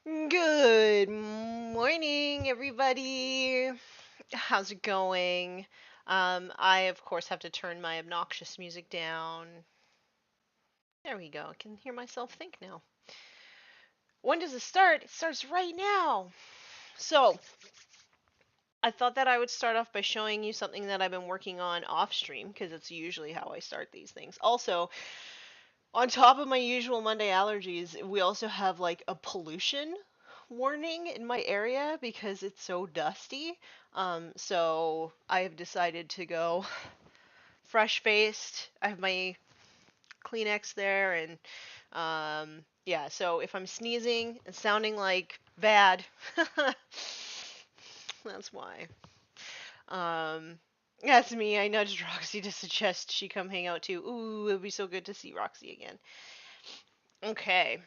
Good morning, everybody. How's it going? I, of course, have to turn my obnoxious music down. There we go. I can hear myself think now. When does it start? It starts right now. So, I thought that I would start off by showing you something that I've been working on off stream, because it's usually how I start these things. Also, on top of my usual Monday allergies, we also have like a pollution warning in my area because it's so dusty. So I have decided to go fresh faced. I have my Kleenex there, and yeah. So if I'm sneezing and sounding like bad, that's why. That's me. I nudged Roxy to suggest she come hang out too. Ooh, it would be so good to see Roxy again. Okay.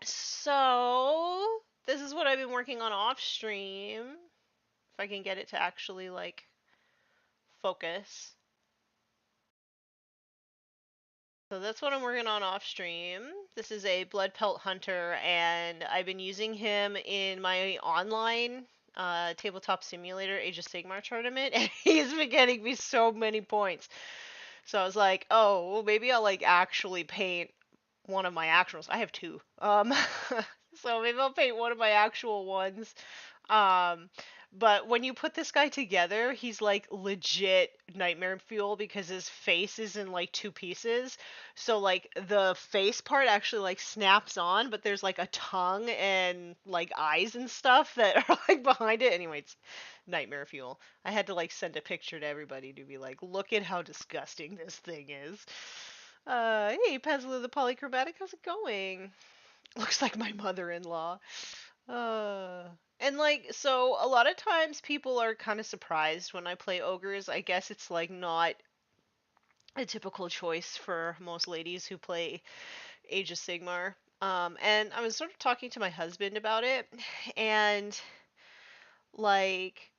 So, this is what I've been working on off stream. If I can get it to actually like focus. So that's what I'm working on off stream. This is a blood pelt hunter, and I've been using him in my online tabletop simulator Age of Sigmar tournament, and he's been getting me so many points. So I was like, oh, well, maybe I'll like actually paint one of my actuals. I have two. So maybe I'll paint one of my actual ones. Um, but when you put this guy together, he's like legit nightmare fuel because his face is in like two pieces. So like the face part actually like snaps on, but there's like a tongue and like eyes and stuff that are like behind it. Anyway, it's nightmare fuel. I had to like send a picture to everybody to be like, look at how disgusting this thing is. Hey, Pezla the Polychromatic, how's it going? Looks like my mother-in-law. Uh, and like, so a lot of times people are kind of surprised when I play ogres. I guess it's like not a typical choice for most ladies who play Age of Sigmar. And I was sort of talking to my husband about it, and like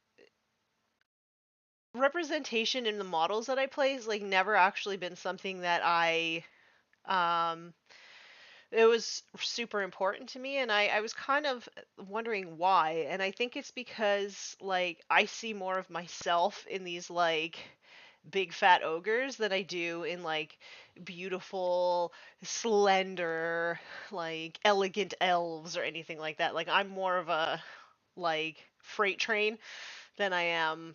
representation in the models that I play has like never actually been something that um it was super important to me, and I was kind of wondering why, and I think it's because like I see more of myself in these like big fat ogres than I do in like beautiful slender like elegant elves or anything like that. Like I'm more of a like freight train than I am,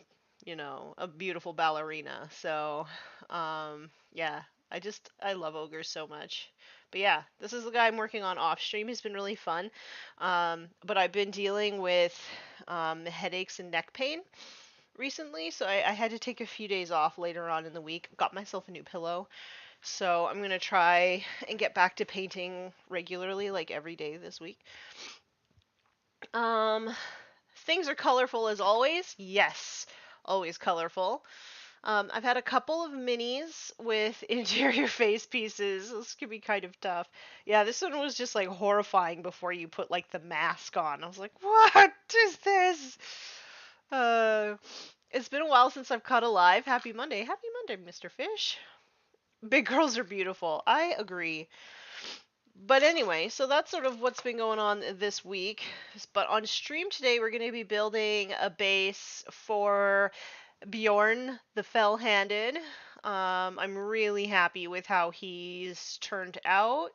a beautiful ballerina. So yeah, I love ogres so much. But yeah, this is the guy I'm working on off stream. He's been really fun. But I've been dealing with headaches and neck pain recently, so I had to take a few days off later on in the week. Got myself a new pillow. So I'm gonna try and get back to painting regularly, like every day this week. Um, Things are colorful as always. Yes, always colorful. I've had a couple of minis with interior face pieces. This could be kind of tough. Yeah, this one was just like horrifying before you put like the mask on. I was like, what is this? Uh, it's been a while since I've caught a live. Happy Monday. Happy Monday, Mr. Fish. Big girls are beautiful. I agree. But anyway, so that's sort of what's been going on this week. But on stream today, we're going to be building a base for Bjorn the Fell-Handed. I'm really happy with how he's turned out.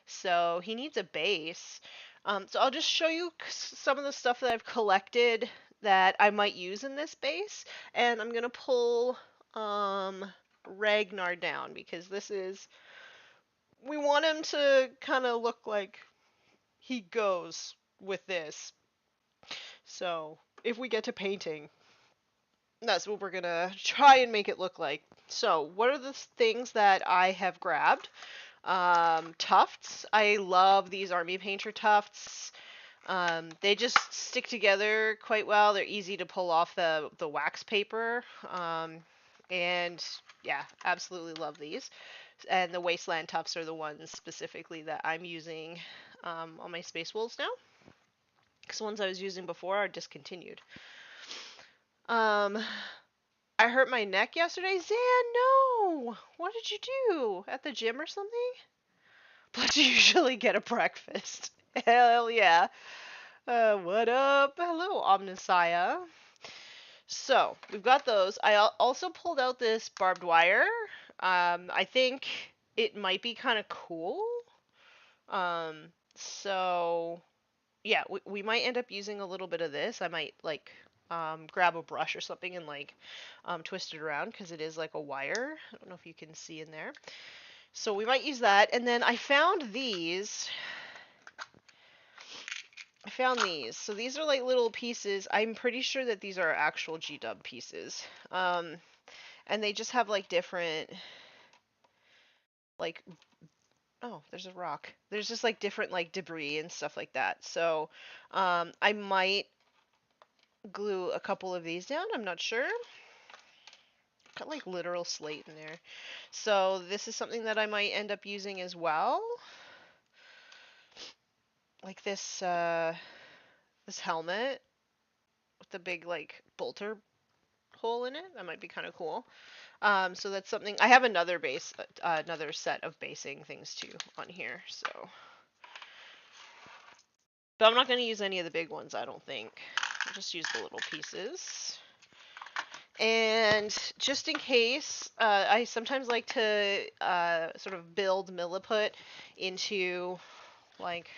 So he needs a base. So I'll just show you some of the stuff that I've collected that I might use in this base. And I'm going to pull Ragnar down because we want him to kind of look like he goes with this. So if we get to painting, that's what we're gonna try and make it look like. So what are the things that I have grabbed? Tufts. I love these army painter tufts. They just stick together quite well. They're easy to pull off the wax paper. And yeah, absolutely love these. And the wasteland tufts are the ones specifically that I'm using on my space wolves now. Because the ones I was using before are discontinued. Um, I hurt my neck yesterday. Zan, no! What did you do? At the gym or something? But you usually get a breakfast. Hell yeah. What up? Hello, Omnissiah. So, we've got those. I also pulled out this barbed wire. I think it might be kind of cool. So yeah, we might end up using a little bit of this. I might like grab a brush or something and like twist it around because it is like a wire. I don't know if you can see in there. So we might use that. And then I found these. So these are like little pieces. I'm pretty sure that these are actual G-dub pieces. And they just have like different, like, oh, there's a rock. There's just like different like debris and stuff like that. So I might glue a couple of these down. I'm not sure. Got like literal slate in there. So this is something that I might end up using as well. Like this helmet with the big like bolter hole in it. That might be kind of cool. So that's something. I have another another set of basing things too on here. So, but I'm not going to use any of the big ones. I don't think. I'll just use the little pieces. And just in case, I sometimes like to sort of build milliput into like,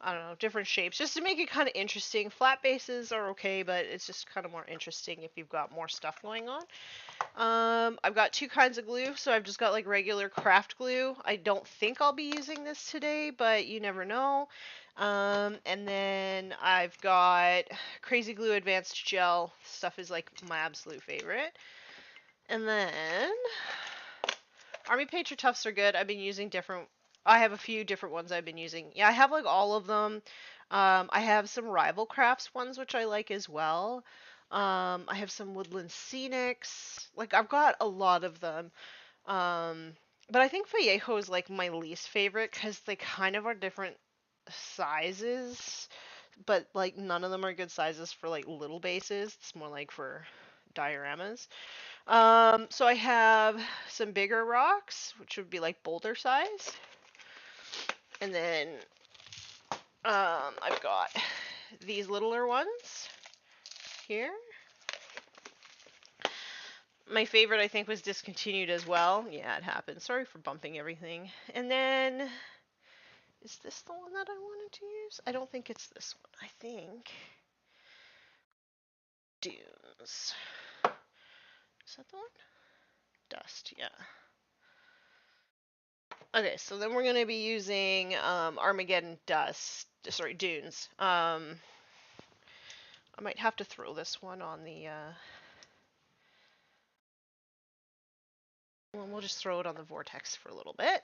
I don't know, different shapes, just to make it kind of interesting. Flat bases are okay, but it's just kind of more interesting if you've got more stuff going on. I've got two kinds of glue, so I've just got like regular craft glue. I don't think I'll be using this today, but you never know. And then I've got Crazy Glue Advanced Gel. Stuff is like my absolute favorite. And then Army Patriot Tufts are good. I've been using different. I have a few different ones I've been using. Yeah, I have like all of them. I have some Rival Crafts ones which I like as well. I have some Woodland Scenics. Like I've got a lot of them. But I think Vallejo is like my least favorite because they kind of are different sizes, but like none of them are good sizes for like little bases. It's more like for dioramas. So I have some bigger rocks, which would be like boulder size. And then I've got these littler ones here. My favorite, I think, was discontinued as well. Yeah, it happened. Sorry for bumping everything. And then, is this the one that I wanted to use? I don't think it's this one. I think Dunes. Is that the one? Dust, yeah. Okay, so then we're going to be using Armageddon Dust. Sorry, Dunes. I might have to throw this one on the... Well, we'll just throw it on the vortex for a little bit.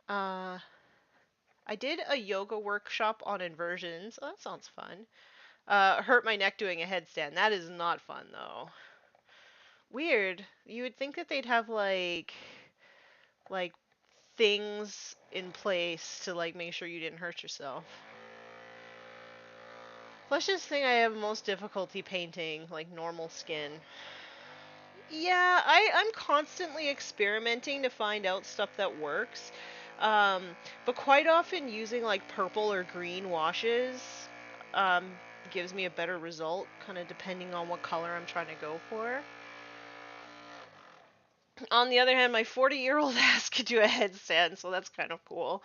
I did a yoga workshop on inversions. Oh, that sounds fun. Hurt my neck doing a headstand. That is not fun, though. Weird. You would think that they'd have, like things in place to, like, make sure you didn't hurt yourself. Let's just think I have most difficulty painting, like, normal skin. Yeah, I'm constantly experimenting to find out stuff that works. But quite often using, like, purple or green washes gives me a better result, kind of depending on what color I'm trying to go for. On the other hand, my 40-year-old ass could do a headstand, so that's kind of cool.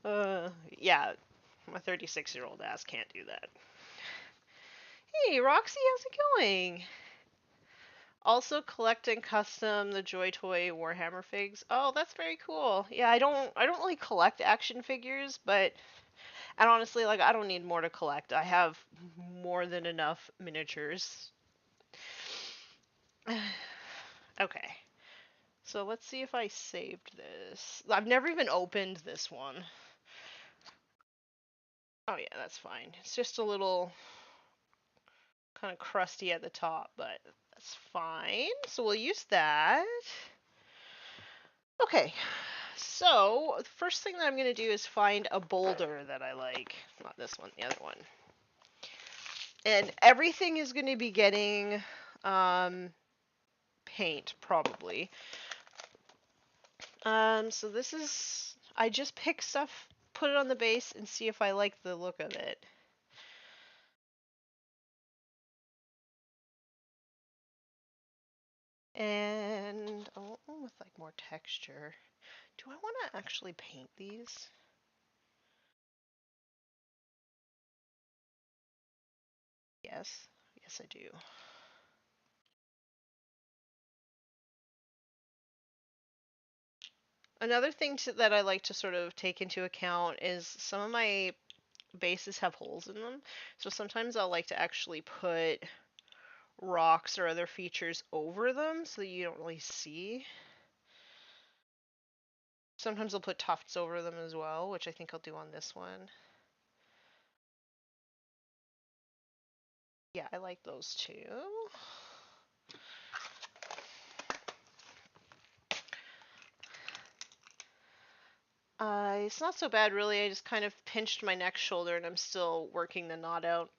Yeah, my 36-year-old ass can't do that. Hey, Roxy, how's it going? Also collecting custom the Joy Toy Warhammer figs. Oh, that's very cool. Yeah, I don't really collect action figures, but and honestly, like I don't need more to collect. I have more than enough miniatures. Okay. So let's see if I saved this. I've never even opened this one. Oh yeah, that's fine. It's just a little kind of crusty at the top, but that's fine. So we'll use that. Okay, so the first thing that I'm going to do is find a boulder that I like. Not this one, the other one. And everything is going to be getting paint, probably. So this is... I just pick stuff put it on the base and see if I like the look of it. And I want one with like more texture. Do I want to actually paint these? Yes. Yes, I do. Another thing that I like to sort of take into account is some of my bases have holes in them. So sometimes I'll like to actually put rocks or other features over them so that you don't really see. Sometimes I'll put tufts over them as well, which I think I'll do on this one. Yeah, I like those too. It's not so bad really. I just kind of pinched my neck shoulder and I'm still working the knot out.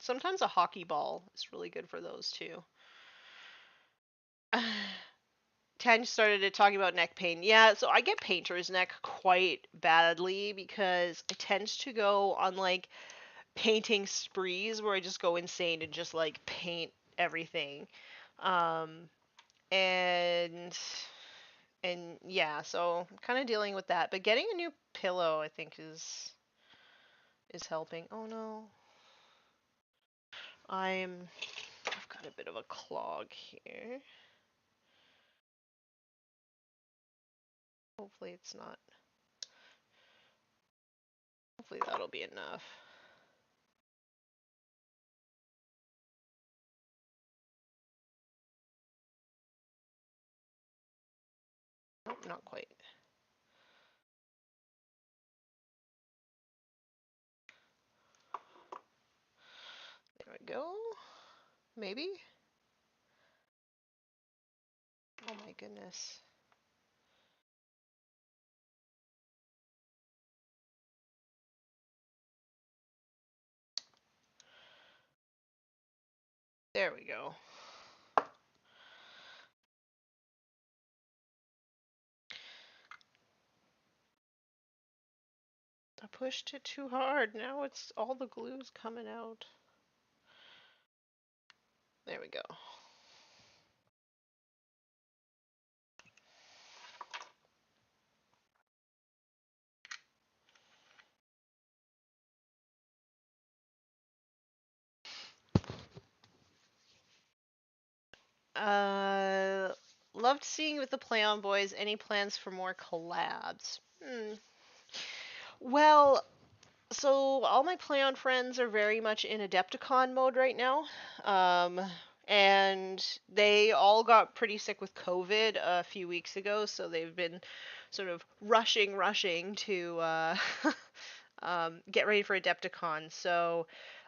Sometimes a hockey ball is really good for those too. Tanya started it talking about neck pain. Yeah, so I get painter's neck quite badly because I tend to go on like painting sprees where I just go insane and just like paint everything. Um, and yeah, so I'm kind of dealing with that. But getting a new pillow, I think, is helping. Oh no, I've got a bit of a clog here. Hopefully it's not. Hopefully that'll be enough. Nope, not quite. There we go. Maybe? Oh my goodness. There we go. I pushed it too hard. Now it's all the glue's coming out. There we go. Loved seeing with the Play On Boys. Any plans for more collabs? Well, so all my Play On friends are very much in Adepticon mode right now. Um, and they all got pretty sick with COVID a few weeks ago, so they've been sort of rushing to get ready for Adepticon. So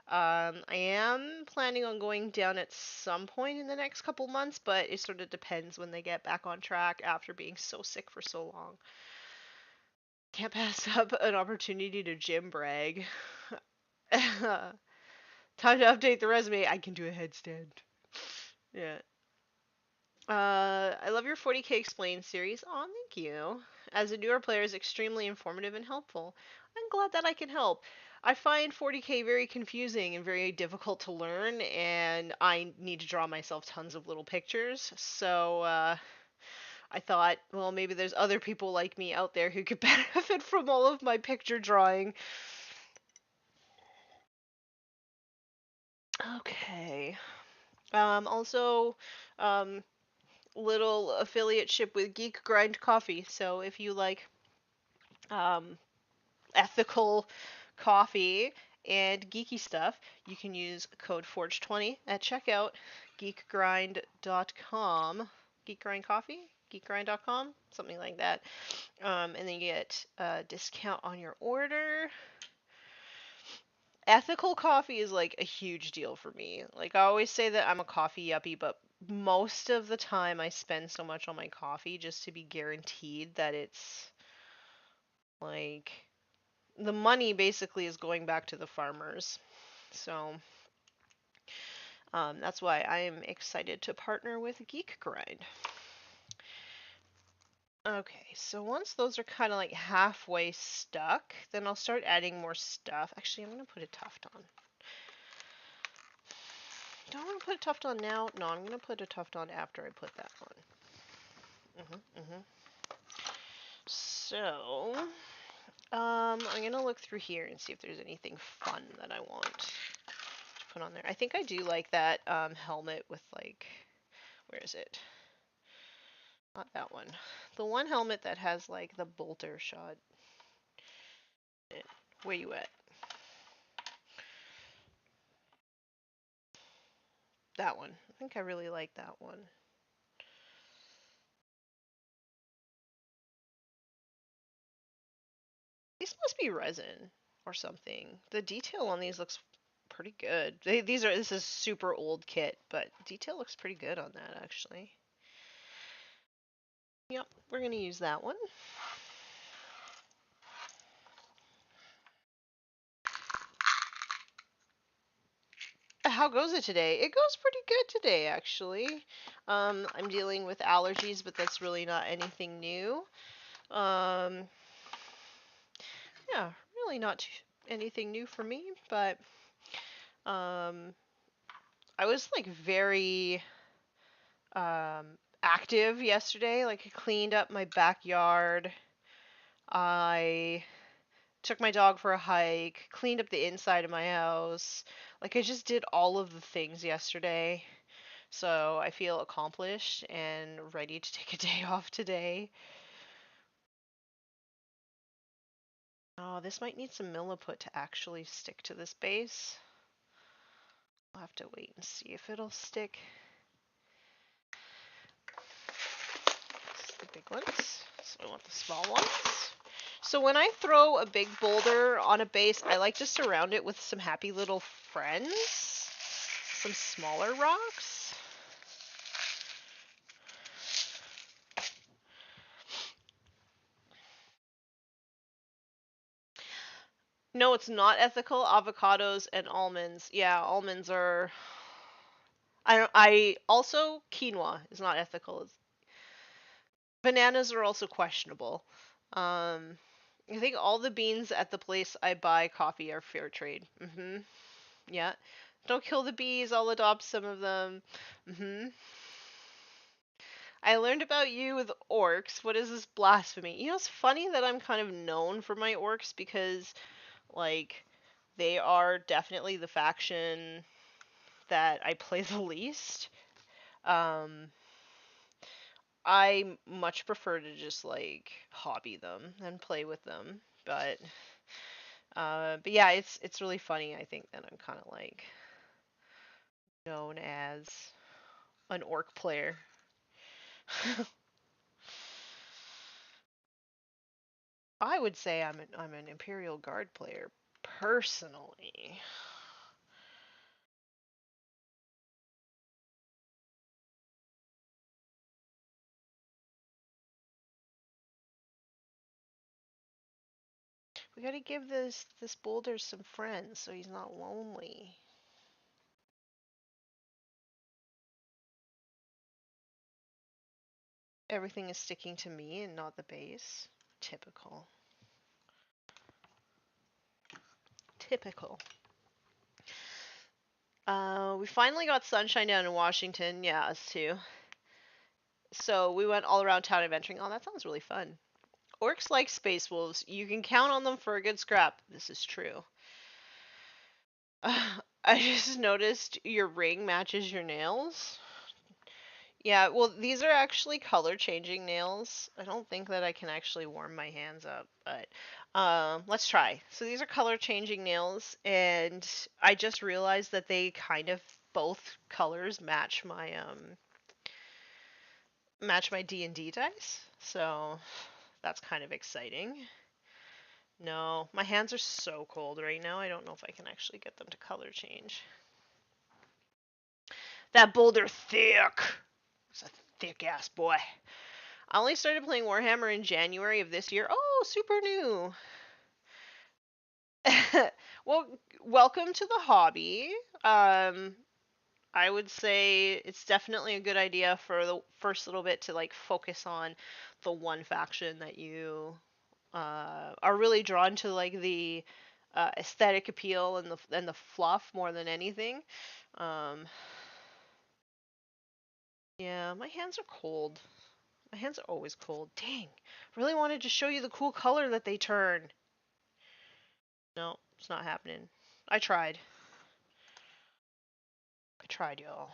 I am planning on going down at some point in the next couple months, but it sort of depends when they get back on track after being so sick for so long. Can't pass up an opportunity to gym brag. Time to update the resume. I can do a headstand. Yeah. I love your 40k Explained series. Aw, thank you. As a newer player, is extremely informative and helpful. I'm glad that I can help. I find 40k very confusing and very difficult to learn, and I need to draw myself tons of little pictures. So I thought, well, maybe there's other people like me out there who could benefit from all of my picture drawing. Okay. Also, um, little affiliate ship with Geek Grind Coffee. So if you like um, ethical coffee and geeky stuff, you can use code FORGE20 at checkout, geekgrind.com. Geekgrind Coffee? Geekgrind.com? Something like that. And then you get a discount on your order. Ethical coffee is like a huge deal for me. Like I always say that I'm a coffee yuppie, but most of the time I spend so much on my coffee just to be guaranteed that it's like the money basically is going back to the farmers. So that's why I am excited to partner with Geek Grind. Okay, so once those are kind of like halfway stuck, then I'll start adding more stuff. Actually, I'm going to put a tuft on. Do I want to put a tuft on now? No, I'm going to put a tuft on after I put that on. So, I'm going to look through here and see if there's anything fun that I want to put on there. I think I do like that helmet with like, where is it? Not that one. The one helmet that has like the bolter shot. Where you at? That one. I think I really like that one. These must be resin or something. The detail on these looks pretty good. This is super old kit, but detail looks pretty good on that actually. Yep, we're gonna use that one. How goes it today? It goes pretty good today actually. I'm dealing with allergies, but that's really not anything new. Yeah, really not anything new for me, but I was like very active yesterday. Like I cleaned up my backyard. I took my dog for a hike, cleaned up the inside of my house. Like I just did all of the things yesterday. So I feel accomplished and ready to take a day off today. Oh, this might need some milliput to actually stick to this base. I'll have to wait and see if it'll stick. The big ones. So I want the small ones. So when I throw a big boulder on a base, I like to surround it with some happy little friends. Some smaller rocks. No, it's not ethical. Avocados and almonds. Yeah, almonds are. I also quinoa is not ethical. Bananas are also questionable. I think all the beans at the place I buy coffee are fair trade. Yeah. Don't kill the bees. I'll adopt some of them. I learned about you with orcs. What is this blasphemy? You know, it's funny that I'm kind of known for my orcs because, like, they are definitely the faction that I play the least. I much prefer to just like hobby them and play with them, but yeah, it's really funny. I think that I'm kind of like known as an orc player. I would say I'm an Imperial Guard player personally. We gotta give this boulder some friends so he's not lonely. Everything is sticking to me and not the base. Typical. Typical. We finally got sunshine down in Washington. Yeah, us too. So we went all around town adventuring. Oh, that sounds really fun. Orcs like space wolves. You can count on them for a good scrap. This is true. I just noticed your ring matches your nails. Yeah, well, these are actually color changing nails. I don't think that I can actually warm my hands up, but let's try. So these are color changing nails, and I just realized that they kind of both colors match my D&D dice. So that's kind of exciting. No, my hands are so cold right now. I don't know if I can actually get them to color change. That boulder thick. It's a thick ass boy. I only started playing Warhammer in January of this year. Oh, super new. Well, welcome to the hobby. I would say it's definitely a good idea for the first little bit to like focus on the one faction that you are really drawn to, like the aesthetic appeal and the fluff more than anything. Um, yeah, my hands are cold. My hands are always cold. Dang, really wanted to show you the cool color that they turn. No, it's not happening. I tried. I tried, y'all.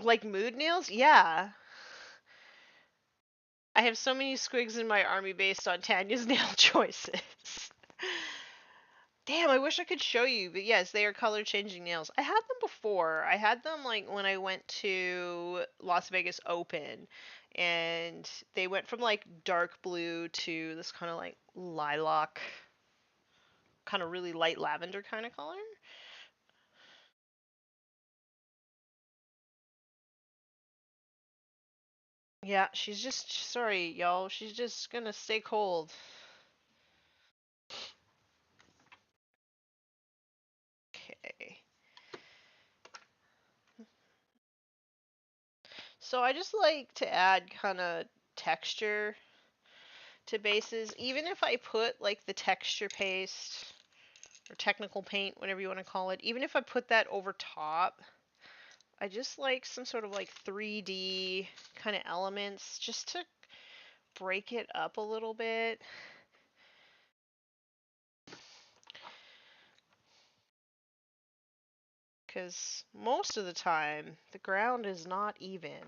Like mood nails? Yeah. I have so many squigs in my army based on Tanya's nail choices. Damn, I wish I could show you, but yes, they are color changing nails. I had them before. I had them like when I went to Las Vegas Open, and they went from like dark blue to this kind of like lilac, kind of really light lavender kind of color. Yeah, she's just sorry, y'all. She's just gonna stay cold. Okay. So I just like to add kind of texture to bases, even if I put like the texture paste or technical paint, whatever you want to call it, even if I put that over top, I just like some sort of like 3D kind of elements just to break it up a little bit. Because most of the time, the ground is not even.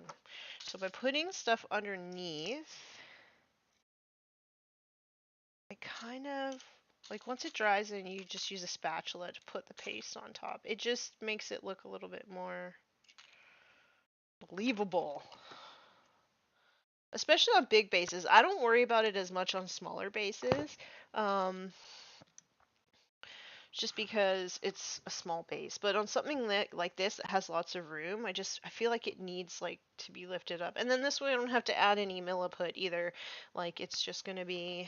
So by putting stuff underneath, I kind of, like once it dries and you just use a spatula to put the paste on top, it just makes it look a little bit more believable. Especially on big bases. I don't worry about it as much on smaller bases. Um, just because it's a small base. But on something like this that has lots of room, I feel like it needs like to be lifted up. And then this way I don't have to add any milliput either. Like it's just gonna be,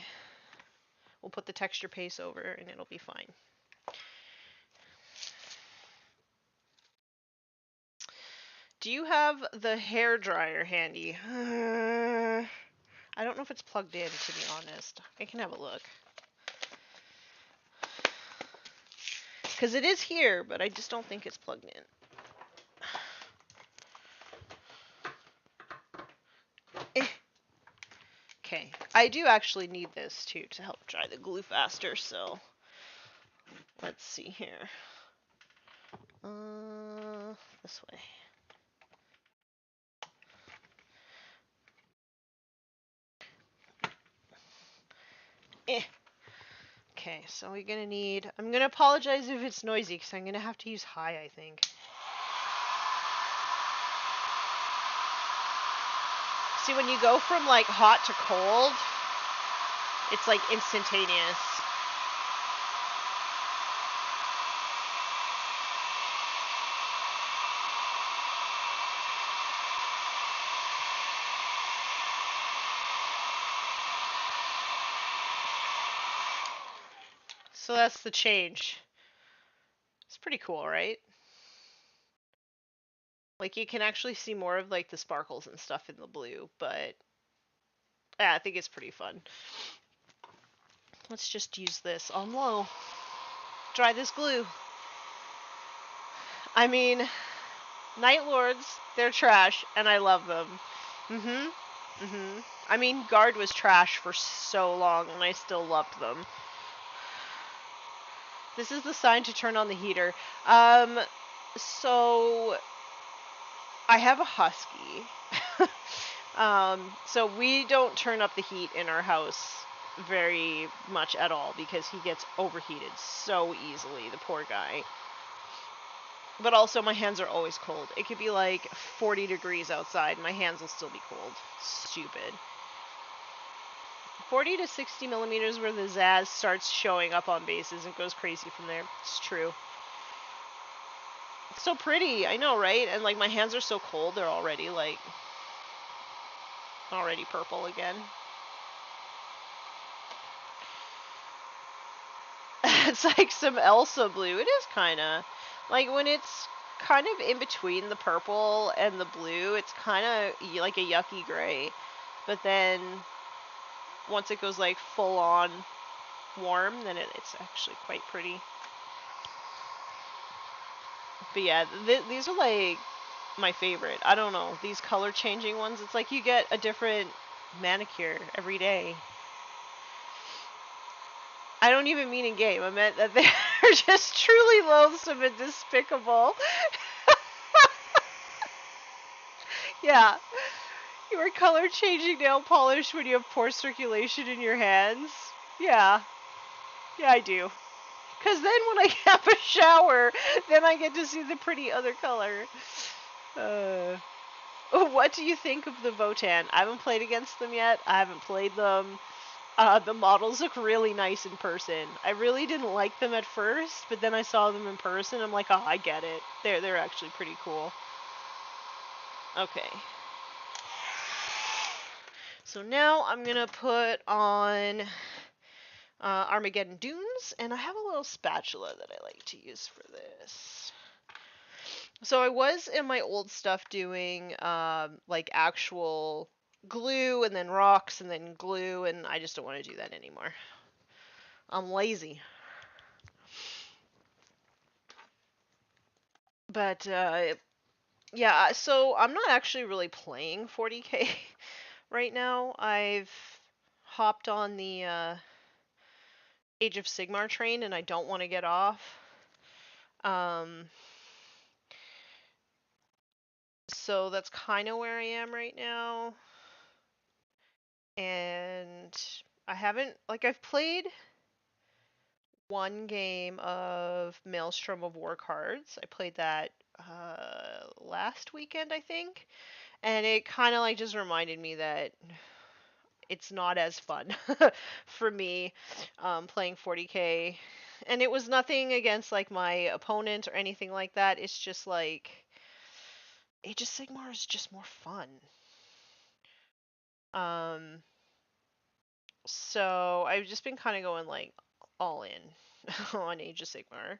we'll put the texture paste over and it'll be fine. Do you have the hair dryer handy? I don't know if it's plugged in, to be honest. I can have a look. Because it is here, but I just don't think it's plugged in. Okay, I do actually need this too to help dry the glue faster, so let's see here. This way. Okay, so we're gonna need, I'm gonna apologize if it's noisy, because I'm gonna have to use high, I think. See, when you go from like hot to cold, it's like instantaneous. So that's the change. It's pretty cool, right? Like you can actually see more of like the sparkles and stuff in the blue, but yeah, I think it's pretty fun. Let's just use this on low. Dry this glue. I mean, Night Lords, they're trash, and I love them. I mean, Guard was trash for so long, and I still loved them. This is the sign to turn on the heater. So I have a husky. So we don't turn up the heat in our house very much at all because he gets overheated so easily, the poor guy. But also my hands are always cold. It could be like 40 degrees outside, my hands will still be cold. Stupid. 40 to 60 millimeters where the Zaz starts showing up on bases and goes crazy from there. It's true. It's so pretty, I know, right? And like my hands are so cold, they're already like already purple again. It's like some Elsa blue. It is kind of like when it's kind of in between the purple and the blue, it's kind of like a yucky gray. But then once it goes like full on warm, then it's actually quite pretty. But yeah, these are like my favorite. I don't know, these color changing ones, it's like you get a different manicure every day. I don't even mean in game. I meant that they're just truly loathsome and despicable. Yeah. You wear color changing nail polish when you have poor circulation in your hands? Yeah. Yeah, I do. Because then when I have a shower, then I get to see the pretty other color. What do you think of the Votan? I haven't played against them yet. I haven't played them. The models look really nice in person. I really didn't like them at first, but then I saw them in person. I'm like, oh, I get it. They're actually pretty cool. Okay. So now I'm gonna put on Armageddon Dunes, and I have a little spatula that I like to use for this. So I was in my old stuff doing like actual glue and then rocks and then glue, and I just don't want to do that anymore. I'm lazy. But yeah, so I'm not actually really playing 40k right now. I've hopped on the Age of Sigmar train and I don't want to get off. So that's kind of where I am right now. And I haven't, like, I've played one game of Maelstrom of War cards. I played that last weekend, I think. And it kind of like just reminded me that it's not as fun for me playing 40k. And it was nothing against like my opponent or anything like that. It's just like Age of Sigmar is just more fun. So I've just been kind of going like all in on Age of Sigmar.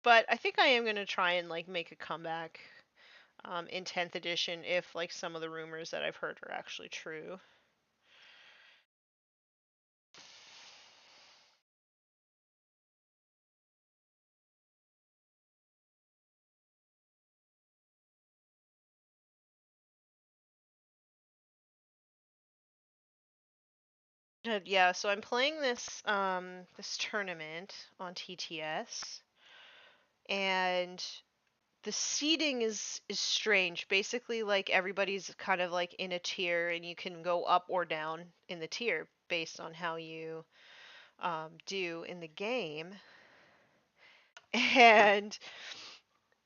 But I think I am gonna try and like make a comeback in 10th edition if like some of the rumors that I've heard are actually true. Yeah, so I'm playing this this tournament on TTS, and the seating is strange. Basically, like everybody's kind of like in a tier, and you can go up or down in the tier based on how you do in the game. And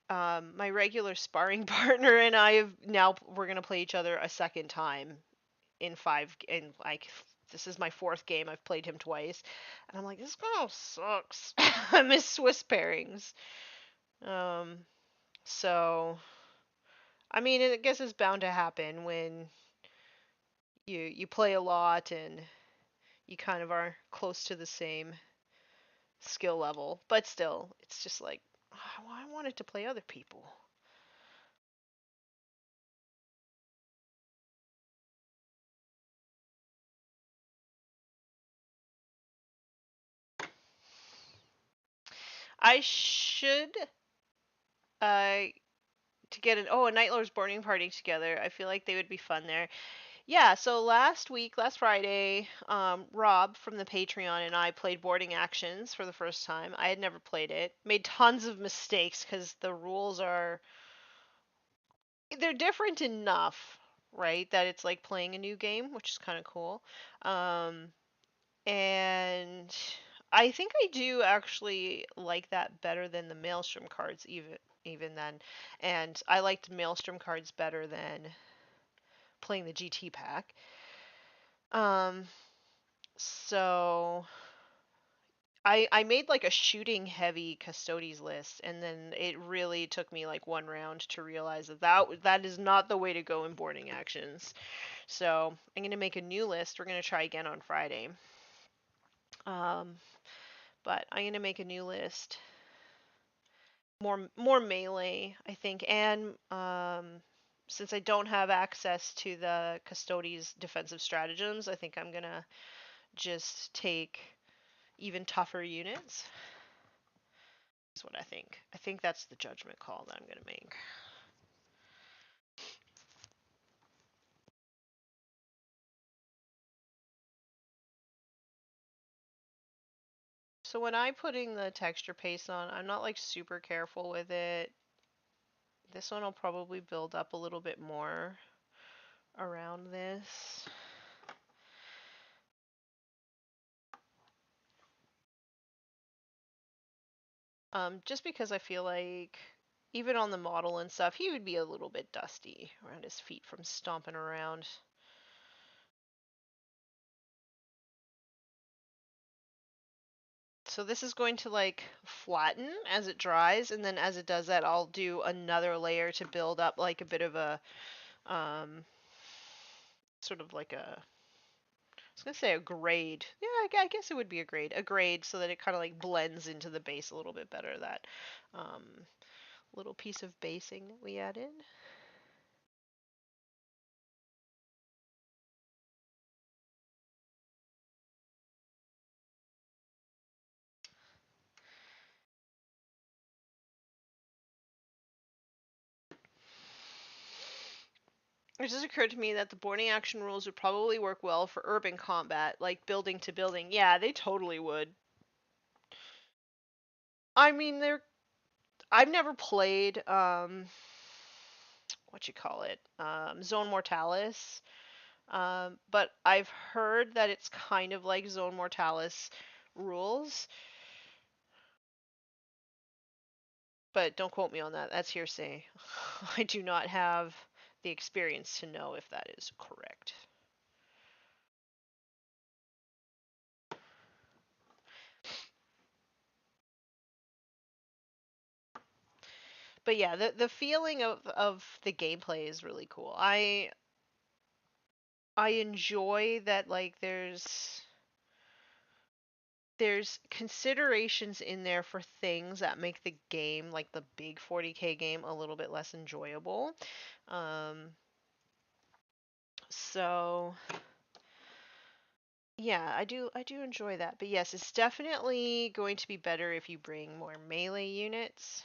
my regular sparring partner and I have now we're gonna play each other a second time in like this is my fourth game. I've played him twice, and I'm like, this kind of sucks. I miss Swiss pairings. So I mean, I guess it's bound to happen when you play a lot and you kind of are close to the same skill level, but still, it's just like I wanted to play other people. I should to get a Night Lord's boarding party together. I feel like they would be fun there. Yeah, so last Friday, Rob from the Patreon and I played Boarding Actions for the first time. I had never played it. Made tons of mistakes because the rules they're different enough, right? That it's like playing a new game, which is kind of cool. Um, and I think I do actually like that better than the Maelstrom cards, even then. And I liked Maelstrom cards better than playing the GT pack. Um, so I made like a shooting heavy Custodes list, and then it really took me like one round to realize that is not the way to go in boarding actions. So I'm gonna make a new list. We're gonna try again on Friday. Um, but I'm gonna make a new list, more melee, I think, and since I don't have access to the Custodes defensive stratagems, I think I'm gonna just take even tougher units. Is what I think. I think that's the judgment call that I'm gonna make. So when I'm putting the texture paste on, I'm not like super careful with it. This one will probably build up a little bit more around this. Just because I feel like even on the model and stuff, he would be a little bit dusty around his feet from stomping around. So this is going to like flatten as it dries, and then as it does that, I'll do another layer to build up like a bit of a sort of like a was gonna say a grade. Yeah, I guess it would be a grade. A grade so that it kind of like blends into the base a little bit better. That um, little piece of basing that we added. It just occurred to me that the boarding action rules would probably work well for urban combat, like building to building. Yeah, they totally would. I mean, they're. I've never played what you call it, Zone Mortalis. But I've heard that it's kind of like Zone Mortalis rules. But don't quote me on that. That's hearsay. I do not have the experience to know if that is correct. But yeah, the feeling of the gameplay is really cool. I enjoy that like there's considerations in there for things that make the game, like the big 40K game, a little bit less enjoyable. Um, so yeah, I do enjoy that. But yes, it's definitely going to be better if you bring more melee units.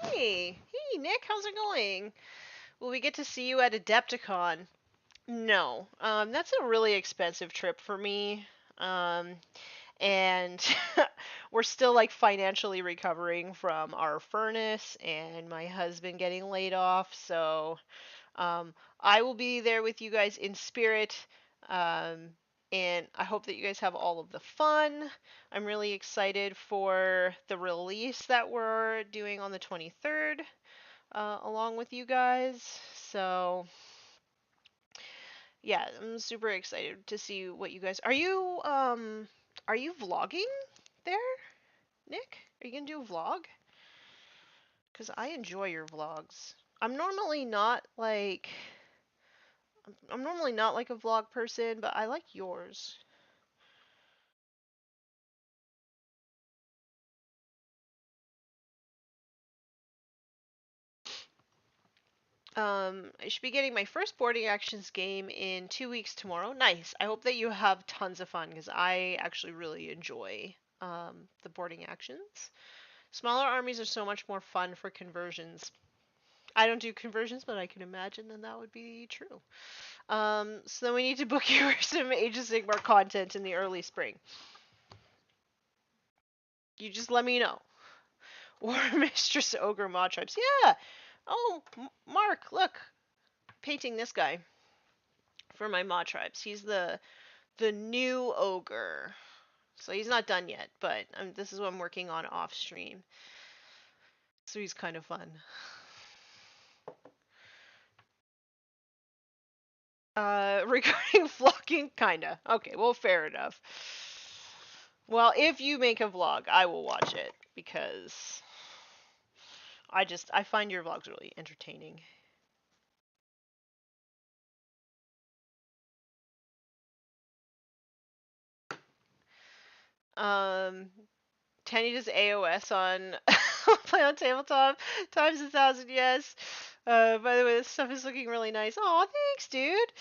Hey Nick, how's it going? Will we get to see you at Adepticon? No, that's a really expensive trip for me. Um, and we're still like financially recovering from our furnace and my husband getting laid off. So I will be there with you guys in spirit. Um, and I hope that you guys have all of the fun. I'm really excited for the release that we're doing on the 23rd, along with you guys. So yeah, I'm super excited to see what you guys are you vlogging there, Nick? Are you gonna do a vlog? Because I enjoy your vlogs. I'm normally not like I'm normally not like a vlog person, but I like yours. I should be getting my first boarding actions game in 2 weeks tomorrow. Nice. I hope that you have tons of fun because I actually really enjoy the boarding actions. Smaller armies are so much more fun for conversions. I don't do conversions, but I can imagine that would be true. So then we need to book you for some Age of Sigmar content in the early spring. You just let me know. Warmistress Ogre mod tribes. Yeah! Oh, Mark, look. Painting this guy for my mod tribes. He's the new ogre. So he's not done yet, but this is what I'm working on off stream. So he's kind of fun. Regarding vlogging, kinda. Okay, well, fair enough. Well, if you make a vlog, I will watch it because I find your vlogs really entertaining. Tenny does AOS on play on tabletop times 1,000. Yes. By the way, this stuff is looking really nice. Oh, thanks, dude.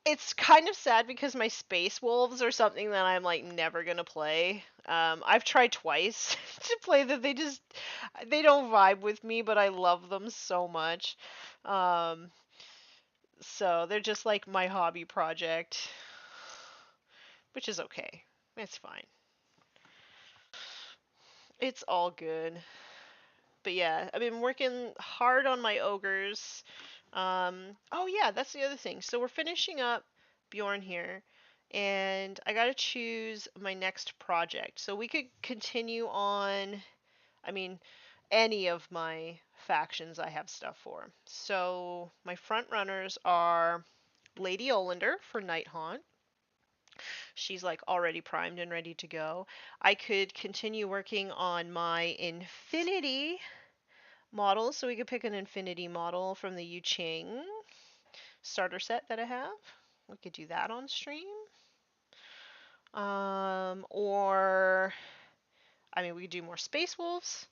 It's kind of sad because my Space Wolves are something that I'm like never gonna play. I've tried twice to play them. They don't vibe with me, but I love them so much. So they're just like my hobby project, which is okay. It's fine. It's all good. But yeah, I've been working hard on my ogres. Oh yeah, that's the other thing. So we're finishing up Bjorn here, and I gotta choose my next project. So we could continue on, I mean, any of my factions I have stuff for. So my front runners are Lady Olander for Night Haunt. She's like already primed and ready to go. I could continue working on my Infinity models, so we could pick an Infinity model from the Yu Ching starter set that I have. We could do that on stream. Or, I mean, we could do more Space Wolves.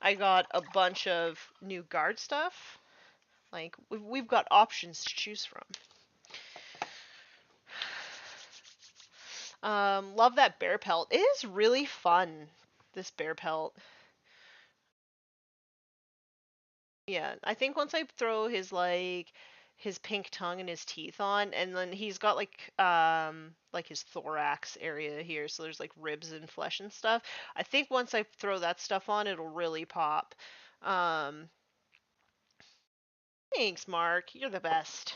I got a bunch of new guard stuff. Like, we've got options to choose from. Love that bear pelt. It is really fun, this bear pelt. Yeah, I think once I throw his pink tongue and his teeth on, and then he's got like his thorax area here, so there's like ribs and flesh and stuff. I think once I throw that stuff on, it'll really pop. Um, Thanks, Mark. You're the best.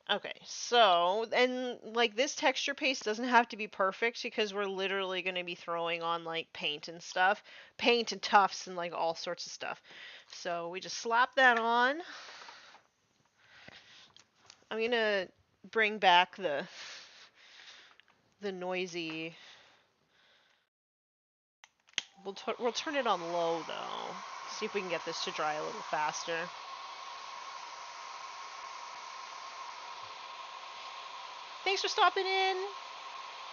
Okay, so, and like this texture paste doesn't have to be perfect because we're literally going to be throwing on like paint and stuff, paint and tufts and like all sorts of stuff. So we just slap that on. I'm gonna bring back the noisy. We'll turn it on low though. See if we can get this to dry a little faster. Thanks for stopping in,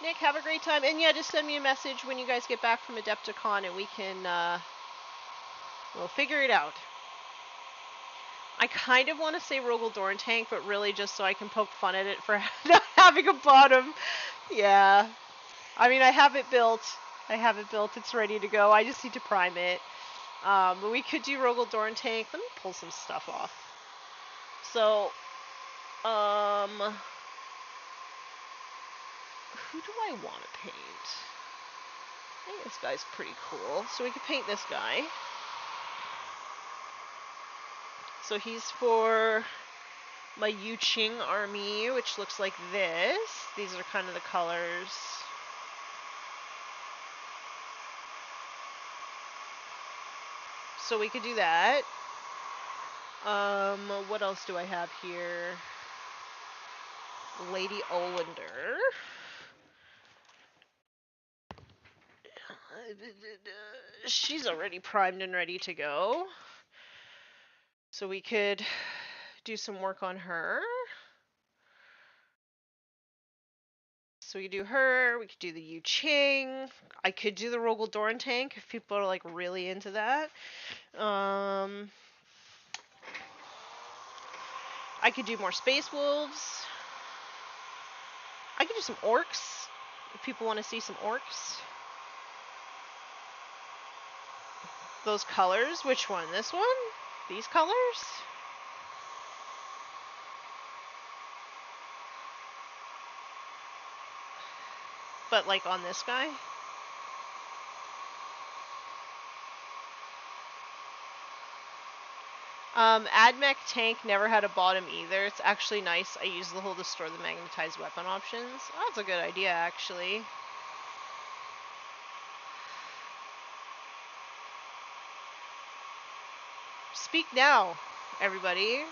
Nick. Have a great time, and yeah, just send me a message when you guys get back from Adepticon, and we can we'll figure it out. I kind of want to say Rogel Dorn tank, but really just so I can poke fun at it for not having a bottom. Yeah. I mean, I have it built. It's ready to go. I just need to prime it. But we could do Rogel Dorn tank. Let me pull some stuff off. So, who do I want to paint? I think this guy's pretty cool. So we could paint this guy. So he's for my Yu Ching army, which looks like this. These are kind of the colors. So we could do that. What else do I have here? Lady Olander. She's already primed and ready to go. So we could do some work on her. So we could do her, we could do the Yu Ching. I could do the Rogel Dorn tank if people are like really into that. I could do more Space Wolves. I could do some Orcs If people want to see some orcs. Those colors? Which one? This one? These colors? But like on this guy? AdMech tank never had a bottom either. It's actually nice. I use the hole to store the magnetized weapon options. Oh, that's a good idea, actually. Speak now, everybody.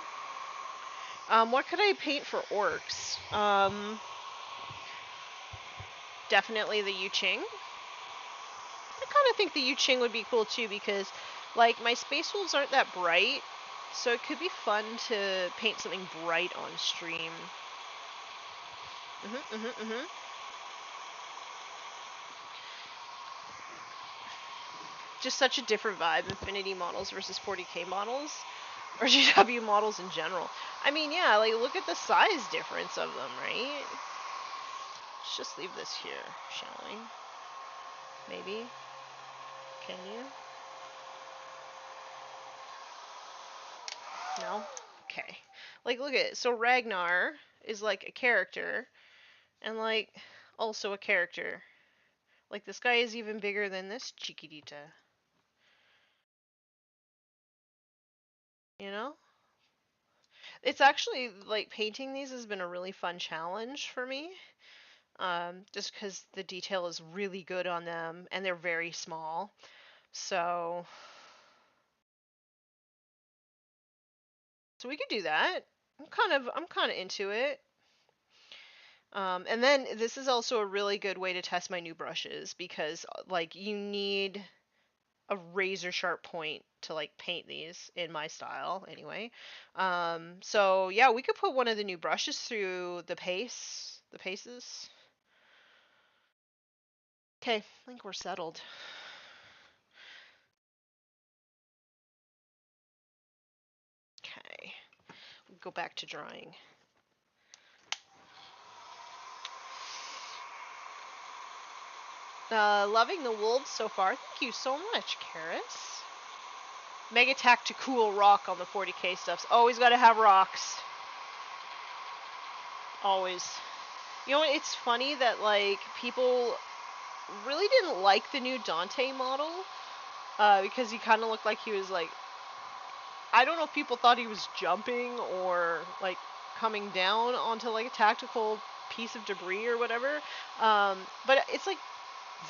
What could I paint for orcs? Definitely the Yu Ching. I kind of think the Yu Ching would be cool too because, like, my Space Wolves aren't that bright, so it could be fun to paint something bright on stream. Just such a different vibe, Infinity models versus 40k models, or GW models in general. I mean, yeah, like, look at the size difference of them, right? Let's just leave this here, shall we? Maybe? Can you? No? Okay. Like, look at it. So Ragnar is, like, a character, and, like, also a character. Like, this guy is even bigger than this Chiquitita. You know? It's actually, like, painting these has been a really fun challenge for me. Just because the detail is really good on them, and they're very small. So we could do that. I'm kind of into it. And then this is also a really good way to test my new brushes because, like, you need a razor sharp point to, like, paint these in my style anyway. So yeah, we could put one of the new brushes through the paces. Okay, I think we're settled. Okay, we'll go back to drawing. Loving the wolves so far. Thank you so much, Karis. Mega Tactical rock on the 40k stuffs. Always gotta have rocks. Always. You know, it's funny that, like, people really didn't like the new Dante model, because he kind of looked like he was, like, I don't know if people thought he was jumping or, like, coming down onto, like, a tactical piece of debris or whatever, but it's, like,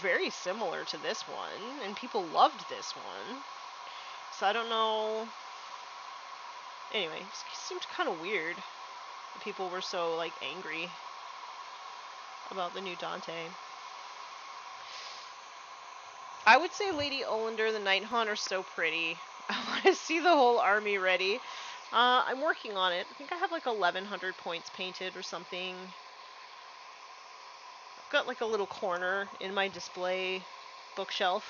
very similar to this one, and people loved this one, so I don't know. Anyway, it seemed kind of weird. People were so, like, angry about the new Dante. I would say Lady Olander, the Nighthaunt are so pretty. I want to see the whole army ready. I'm working on it. I think I have like 1,100 points painted or something. I've got like a little corner in my display bookshelf.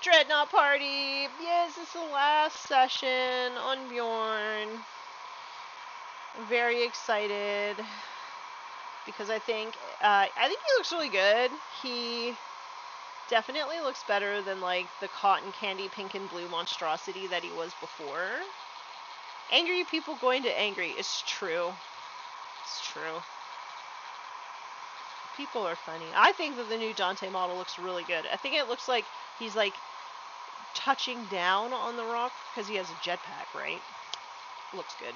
Dreadnought party! Yes, it's the last session on Bjorn. I'm very excited because I think he looks really good. He definitely looks better than, like, the cotton candy pink and blue monstrosity that he was before. Angry people going to angry. It's true. It's true. People are funny. I think that the new Dante model looks really good. I think it looks like he's, like, touching down on the rock because he has a jetpack, right? Looks good.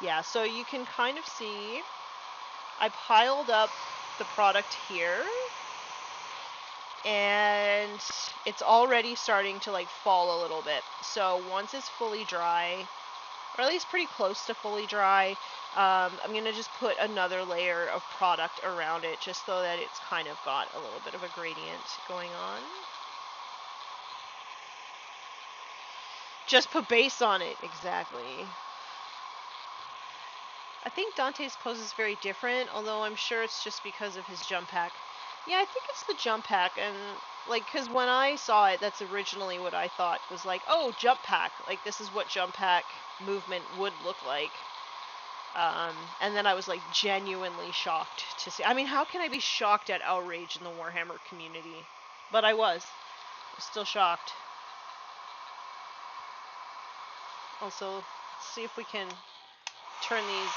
Yeah, so you can kind of see I piled up the product here, and it's already starting to, like, fall a little bit. So once it's fully dry, or at least pretty close to fully dry, I'm going to just put another layer of product around it just so that it's kind of got a little bit of a gradient going on. Just put base on it, exactly. I think Dante's pose is very different, although I'm sure it's just because of his jump pack. Yeah, I think it's the jump pack, and like, because when I saw it, that's originally what I thought was like, oh, jump pack. Like, this is what jump pack movement would look like. And then I was like genuinely shocked to see. I mean, how can I be shocked at outrage in the Warhammer community? But I was still shocked. Also, let's see if we can turn these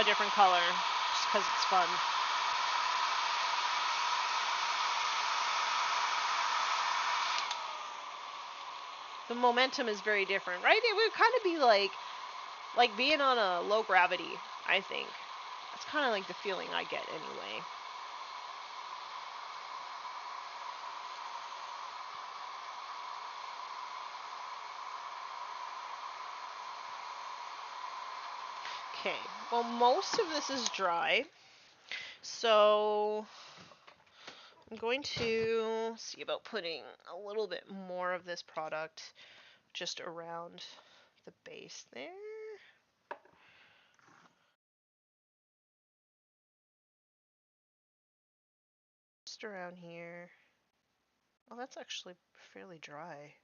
a different color, just because it's fun. The momentum is very different, right? It would kind of be like being on a low gravity, I think. That's kind of like the feeling I get anyway. Okay, well, most of this is dry, so I'm going to see about putting a little bit more of this product just around the base there. Just around here. Oh, that's actually fairly dry.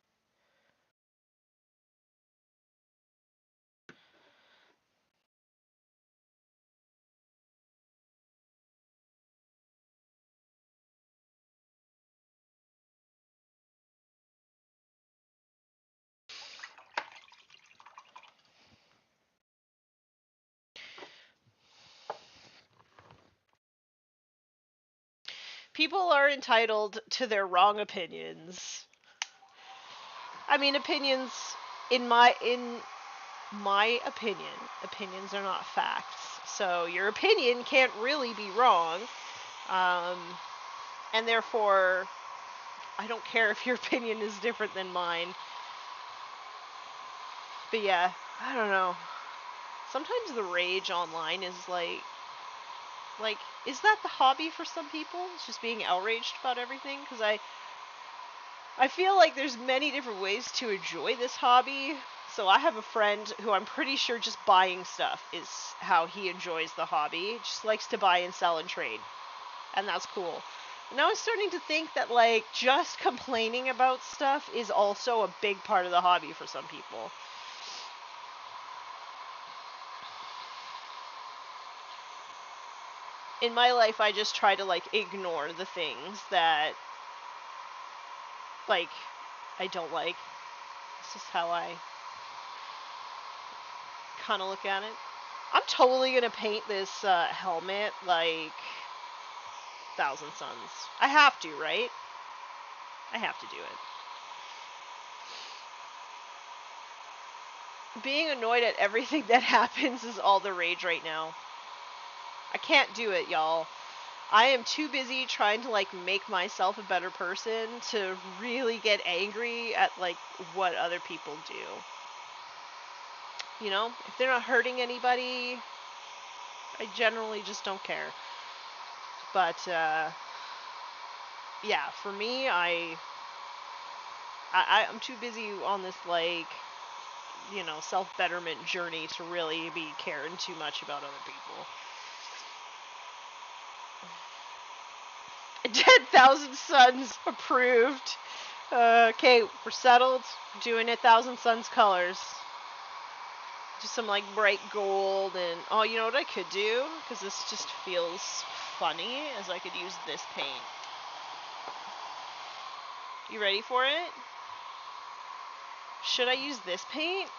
People are entitled to their wrong opinions. I mean, opinions, in my opinion, opinions are not facts. So your opinion can't really be wrong. And therefore, I don't care if your opinion is different than mine. But yeah, I don't know. Sometimes the rage online is like, is that the hobby for some people? It's just being outraged about everything? Because I feel like there's many different ways to enjoy this hobby. So I have a friend who I'm pretty sure just buying stuff is how he enjoys the hobby. Just likes to buy and sell and trade. And that's cool. And now I'm starting to think that, like, just complaining about stuff is also a big part of the hobby for some people. In my life, I just try to, like, ignore the things that, like, I don't like. This is how I kind of look at it. I'm totally gonna paint this helmet like Thousand Suns. I have to, right? I have to do it. Being annoyed at everything that happens is all the rage right now. I can't do it, y'all. I am too busy trying to, like, make myself a better person to really get angry at, like, what other people do. You know, if they're not hurting anybody, I generally just don't care. But, yeah, for me, I'm too busy on this, like, you know, self-betterment journey to really be caring too much about other people. 10,000 Suns approved. Okay, we're settled. Doing it 1,000 Suns colors. Just some, like, bright gold and... Oh, you know what I could do? Because this just feels funny, is I could use this paint. You ready for it? Should I use this paint?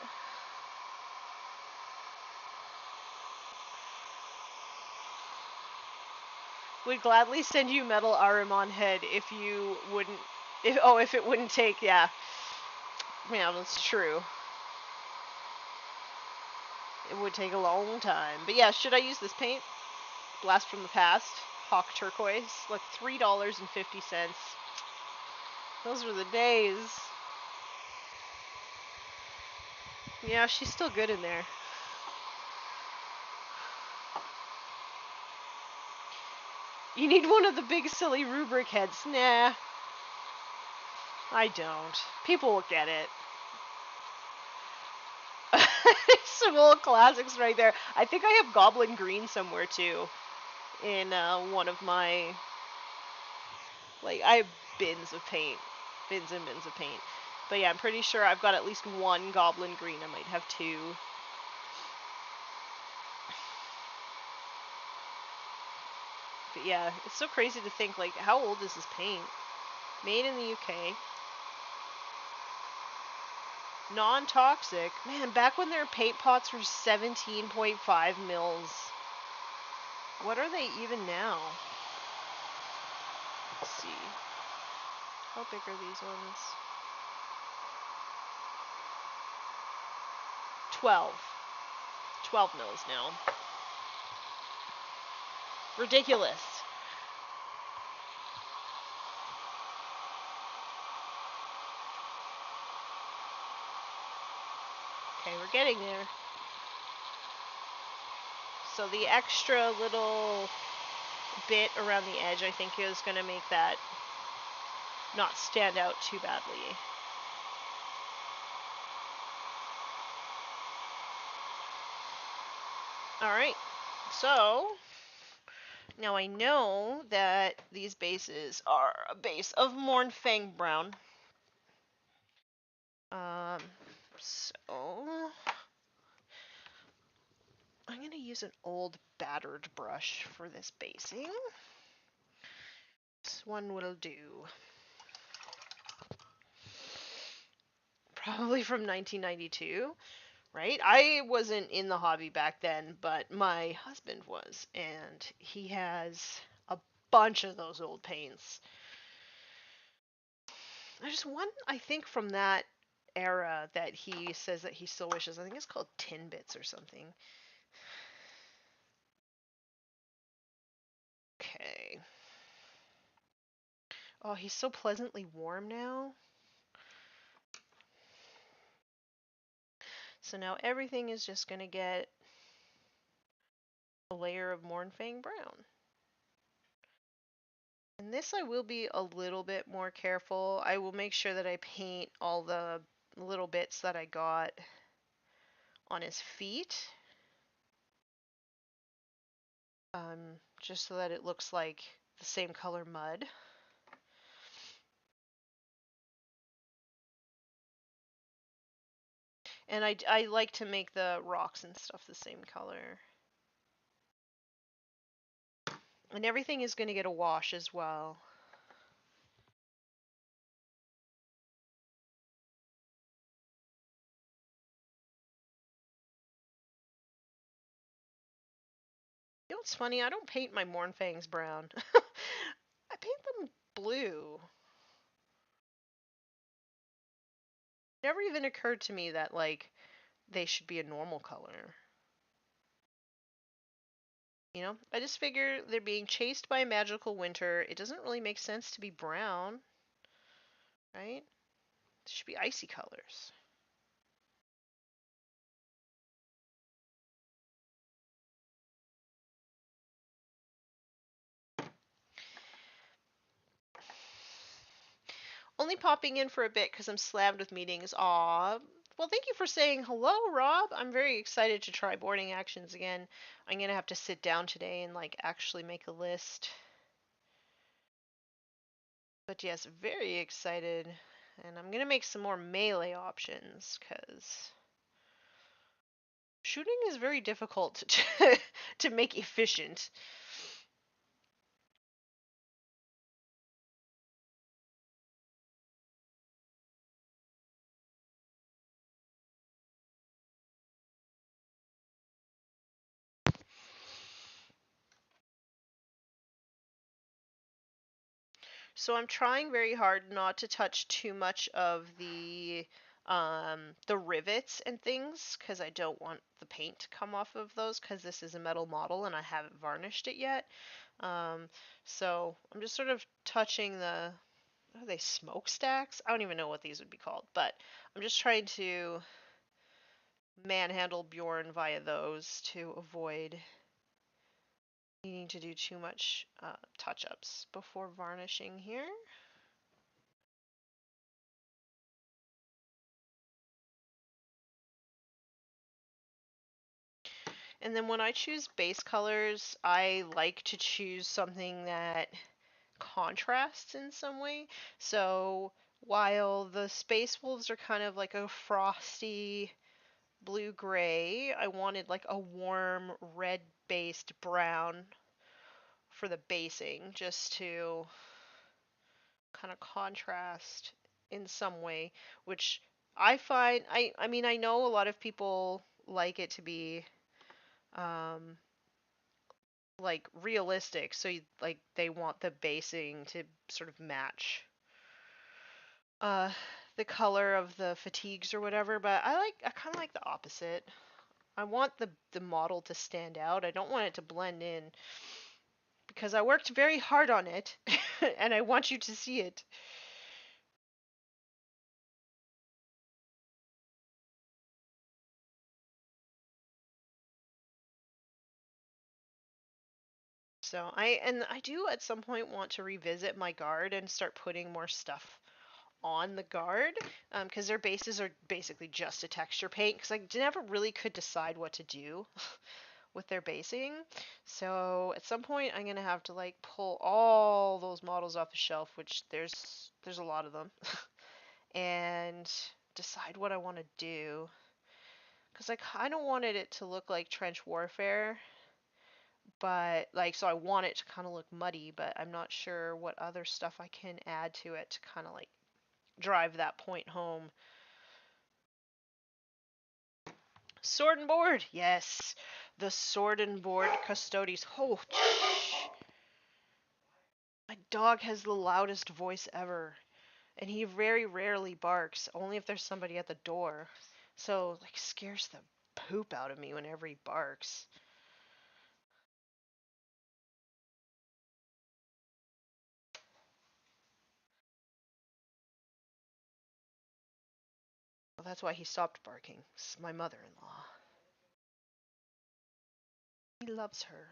Would gladly send you metal Arimon head if you wouldn't... if it wouldn't take, yeah. Yeah, that's true. It would take a long time. But yeah, should I use this paint? Blast from the Past. Hawk Turquoise. Like $3.50. Those were the days. Yeah, she's still good in there. You need one of the big silly rubric heads. Nah. I don't. People will get it. Some old classics right there. I think I have Goblin Green somewhere too. In one of my... Like, I bins of paint. Bins and bins of paint. But yeah, I'm pretty sure I've got at least one goblin green. I might have two. But yeah, it's so crazy to think, like, how old is this paint? Made in the UK. Non-toxic. Man, back when their paint pots were 17.5 mils. What are they even now? Let's see. How big are these ones? 12. 12 mils now. Ridiculous. Okay, we're getting there. So the extra little bit around the edge, I think, is going to make that not stand out too badly. Alright, so now I know that these bases are a base of Mournfang Brown. So I'm going to use an old battered brush for this basing. This one will do. Probably from 1992, right? I wasn't in the hobby back then, but my husband was, and he has a bunch of those old paints. There's one, I think, from that era that he says that he still wishes. I think it's called Tin Bits or something. Okay. Oh, he's so pleasantly warm now. So now everything is just going to get a layer of Mournfang Brown. And this I will be a little bit more careful. I will make sure that I paint all the little bits that I got on his feet. Just so that it looks like the same color mud. And I like to make the rocks and stuff the same color. And everything is going to get a wash as well. You know what's funny? I don't paint my Mournfangs brown. I paint them blue. Never even occurred to me that, like, they should be a normal color. You know, I just figure they're being chased by a magical winter. It doesn't really make sense to be brown, right? It should be icy colors. Only popping in for a bit because I'm slammed with meetings. Aw. Well, thank you for saying hello, Rob. I'm very excited to try boarding actions again. I'm going to have to sit down today and, like, actually make a list. But yes, very excited. And I'm going to make some more melee options because shooting is very difficult to make efficient. So I'm trying very hard not to touch too much of the rivets and things because I don't want the paint to come off of those because this is a metal model and I haven't varnished it yet. So I'm just sort of touching the, are they smokestacks? I don't even know what these would be called, but I'm just trying to manhandle Bjorn via those to avoid needing to do too much touch-ups before varnishing here. And then when I choose base colors, I like to choose something that contrasts in some way. So while the Space Wolves are kind of like a frosty blue-gray, I wanted like a warm red-based brown for the basing, just to kind of contrast in some way, which I find I mean I know a lot of people like it to be um like realistic, so like they want the basing to sort of match uh the color of the fatigues or whatever, but I kind of like the opposite. I want the model to stand out. I don't want it to blend in because I worked very hard on it and I want you to see it. So I do at some point want to revisit my guard and start putting more stuff on the guard, because their bases are basically just a texture paint, because I never really could decide what to do with their basing. So at some point I'm gonna have to like pull all those models off the shelf, which there's a lot of them, and decide what I want to do. Because I kind of wanted it to look like trench warfare, but like so I want it to kind of look muddy, but I'm not sure what other stuff I can add to it to kind of like drive that point home. Sword and board, yes, the sword and board custodes. Oh, my dog has the loudest voice ever, and he very rarely barks, only if there's somebody at the door. So like scares the poop out of me whenever he barks. Well, that's why he stopped barking. It's my mother-in-law. He loves her.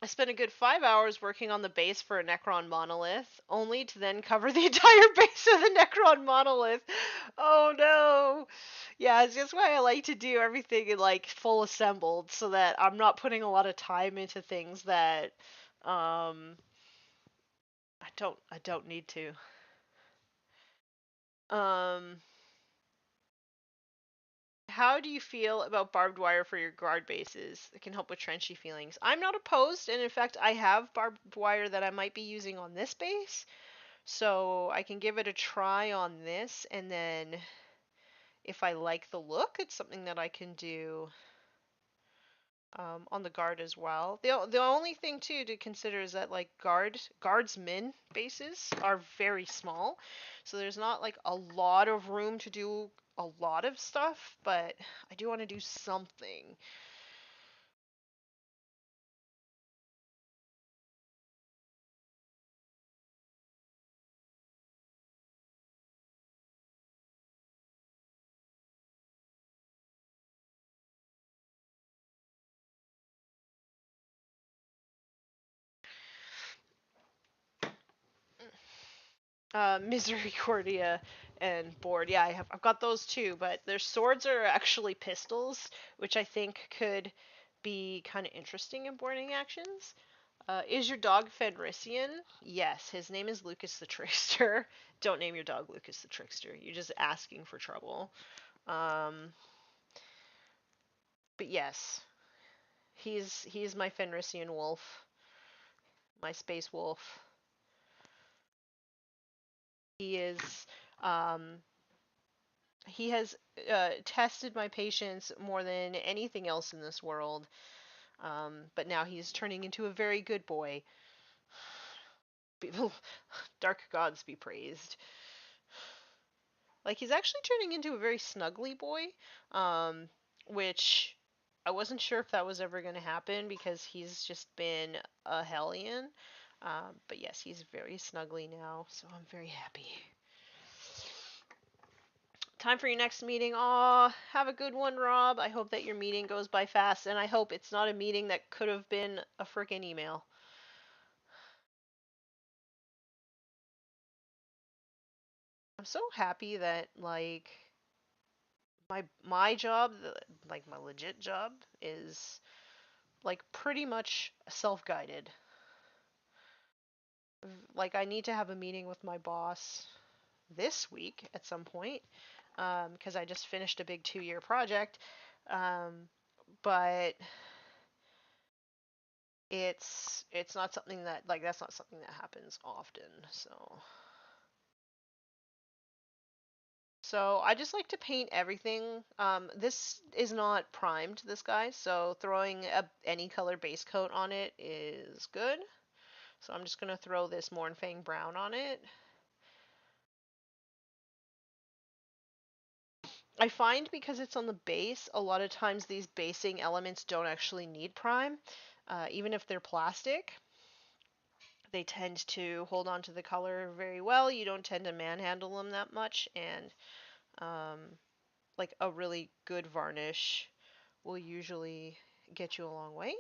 I spent a good 5 hours working on the base for a Necron monolith, only to then cover the entire base of the Necron monolith. Oh no! Yeah, it's just why I like to do everything in like full assembled, so that I'm not putting a lot of time into things that I don't need to. Um, how do you feel about barbed wire for your guard bases? It can help with trenchy feelings. I'm not opposed, and in fact, I have barbed wire that I might be using on this base. So I can give it a try on this, and then if I like the look, it's something that I can do on the guard as well. The only thing too to consider is that like guardsmen bases are very small, so there's not like a lot of room to do a lot of stuff, but I do want to do something. Misericordia and board. Yeah, I've got those too, but their swords are actually pistols, which I think could be kind of interesting in boarding actions. Is your dog Fenrisian? Yes, his name is Lucas the Trickster. Don't name your dog Lucas the Trickster. You're just asking for trouble. Um, but yes, he's my Fenrisian wolf, my space wolf. He is he has tested my patience more than anything else in this world. But now he's turning into a very good boy. Dark gods be praised. Like he's actually turning into a very snuggly boy, which I wasn't sure if that was ever going to happen because he's just been a hellion. But yes, he's very snuggly now, so I'm very happy. Time for your next meeting. Aw, have a good one, Rob. I hope that your meeting goes by fast, and I hope it's not a meeting that could have been a freaking email. I'm so happy that, like, my job, like my legit job, is like pretty much self-guided. Like I need to have a meeting with my boss this week at some point because I just finished a big 2-year project. Um, but it's not something that like that's not something that happens often. So I just like to paint everything. This is not primed, this guy, so throwing any color base coat on it is good. So I'm just gonna throw this Mornfang brown on it. I find because it's on the base, a lot of times these basing elements don't actually need prime. Even if they're plastic, they tend to hold on to the color very well. You don't tend to manhandle them that much, and um, like a really good varnish will usually get you a long way.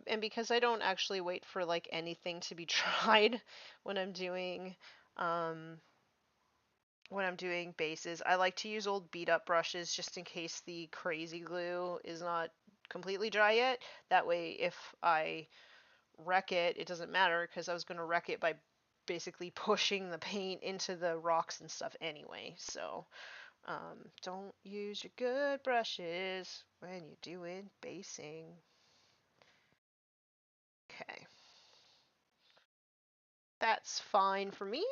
And because I don't actually wait for like anything to be tried when I'm doing um, bases, I like to use old beat up brushes just in case the crazy glue is not completely dry yet. That way, if I wreck it, it doesn't matter because I was going to wreck it by basically pushing the paint into the rocks and stuff anyway. So don't use your good brushes when you're doing basing. Okay. That's fine for me.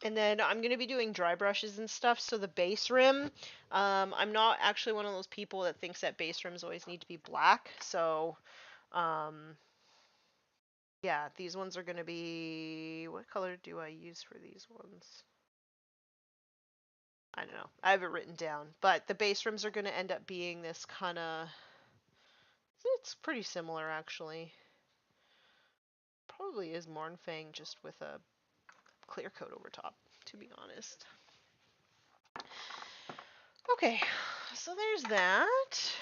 And then I'm going to be doing dry brushes and stuff. So the base rim, I'm not actually one of those people that thinks that base rims always need to be black. So um, yeah, these ones are going to be, what color do I use for these ones? I don't know. I have it written down. But the base rims are going to end up being this kind of, it's pretty similar actually. Probably is Mornfang just with a clear coat over top, to be honest. Okay, so there's that.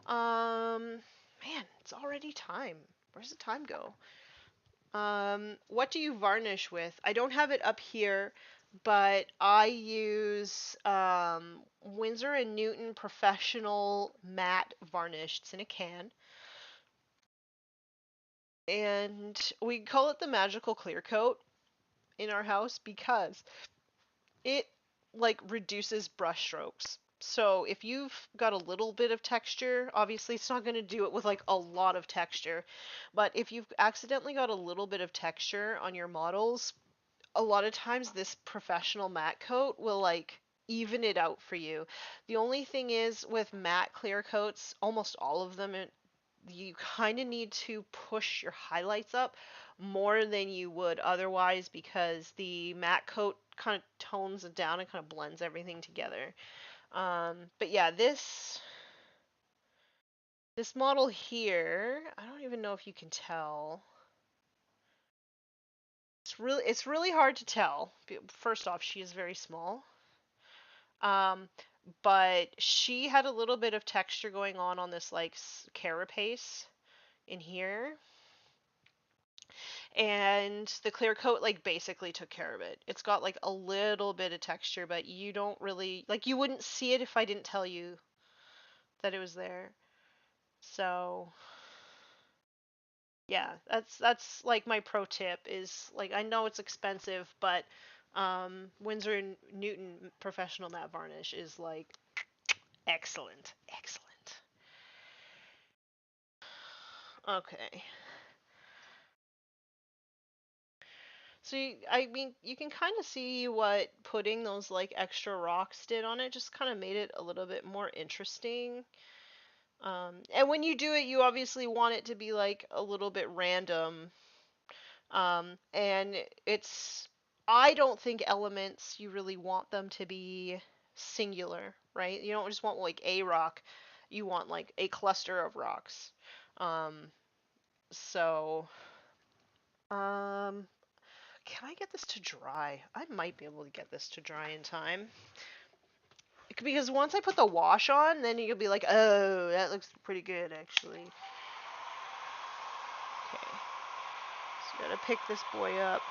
Man, it's already time. Where's the time go? What do you varnish with? I don't have it up here, but I use Winsor and Newton Professional Matte Varnish. It's in a can. And we call it the magical clear coat in our house because it like reduces brush strokes. So if you've got a little bit of texture, obviously it's not going to do it with like a lot of texture, but if you've accidentally got a little bit of texture on your models, a lot of times this professional matte coat will like even it out for you. The only thing is with matte clear coats, almost all of them, you kind of need to push your highlights up more than you would otherwise because the matte coat kind of tones it down and kind of blends everything together. But yeah, this model here, I don't even know if you can tell. It's really hard to tell. First off, she is very small. Um, but she had a little bit of texture going on this like carapace in here. And the clear coat like basically took care of it. It's got like a little bit of texture, but you don't really like you wouldn't see it if I didn't tell you that it was there. So yeah, that's like my pro tip is like I know it's expensive, but Winsor and Newton Professional Matte Varnish is like excellent, excellent. Okay. So I mean, you can kind of see what putting those like extra rocks did on it. Just kind of made it a little bit more interesting. And when you do it, you obviously want it to be like a little bit random. And it's, I don't think elements, you really want them to be singular, right? You don't just want like a rock, you want like a cluster of rocks. Um, so, um, can I get this to dry? I might be able to get this to dry in time. because once I put the wash on, then you'll be like, oh, that looks pretty good, actually. Okay. So gotta pick this boy up.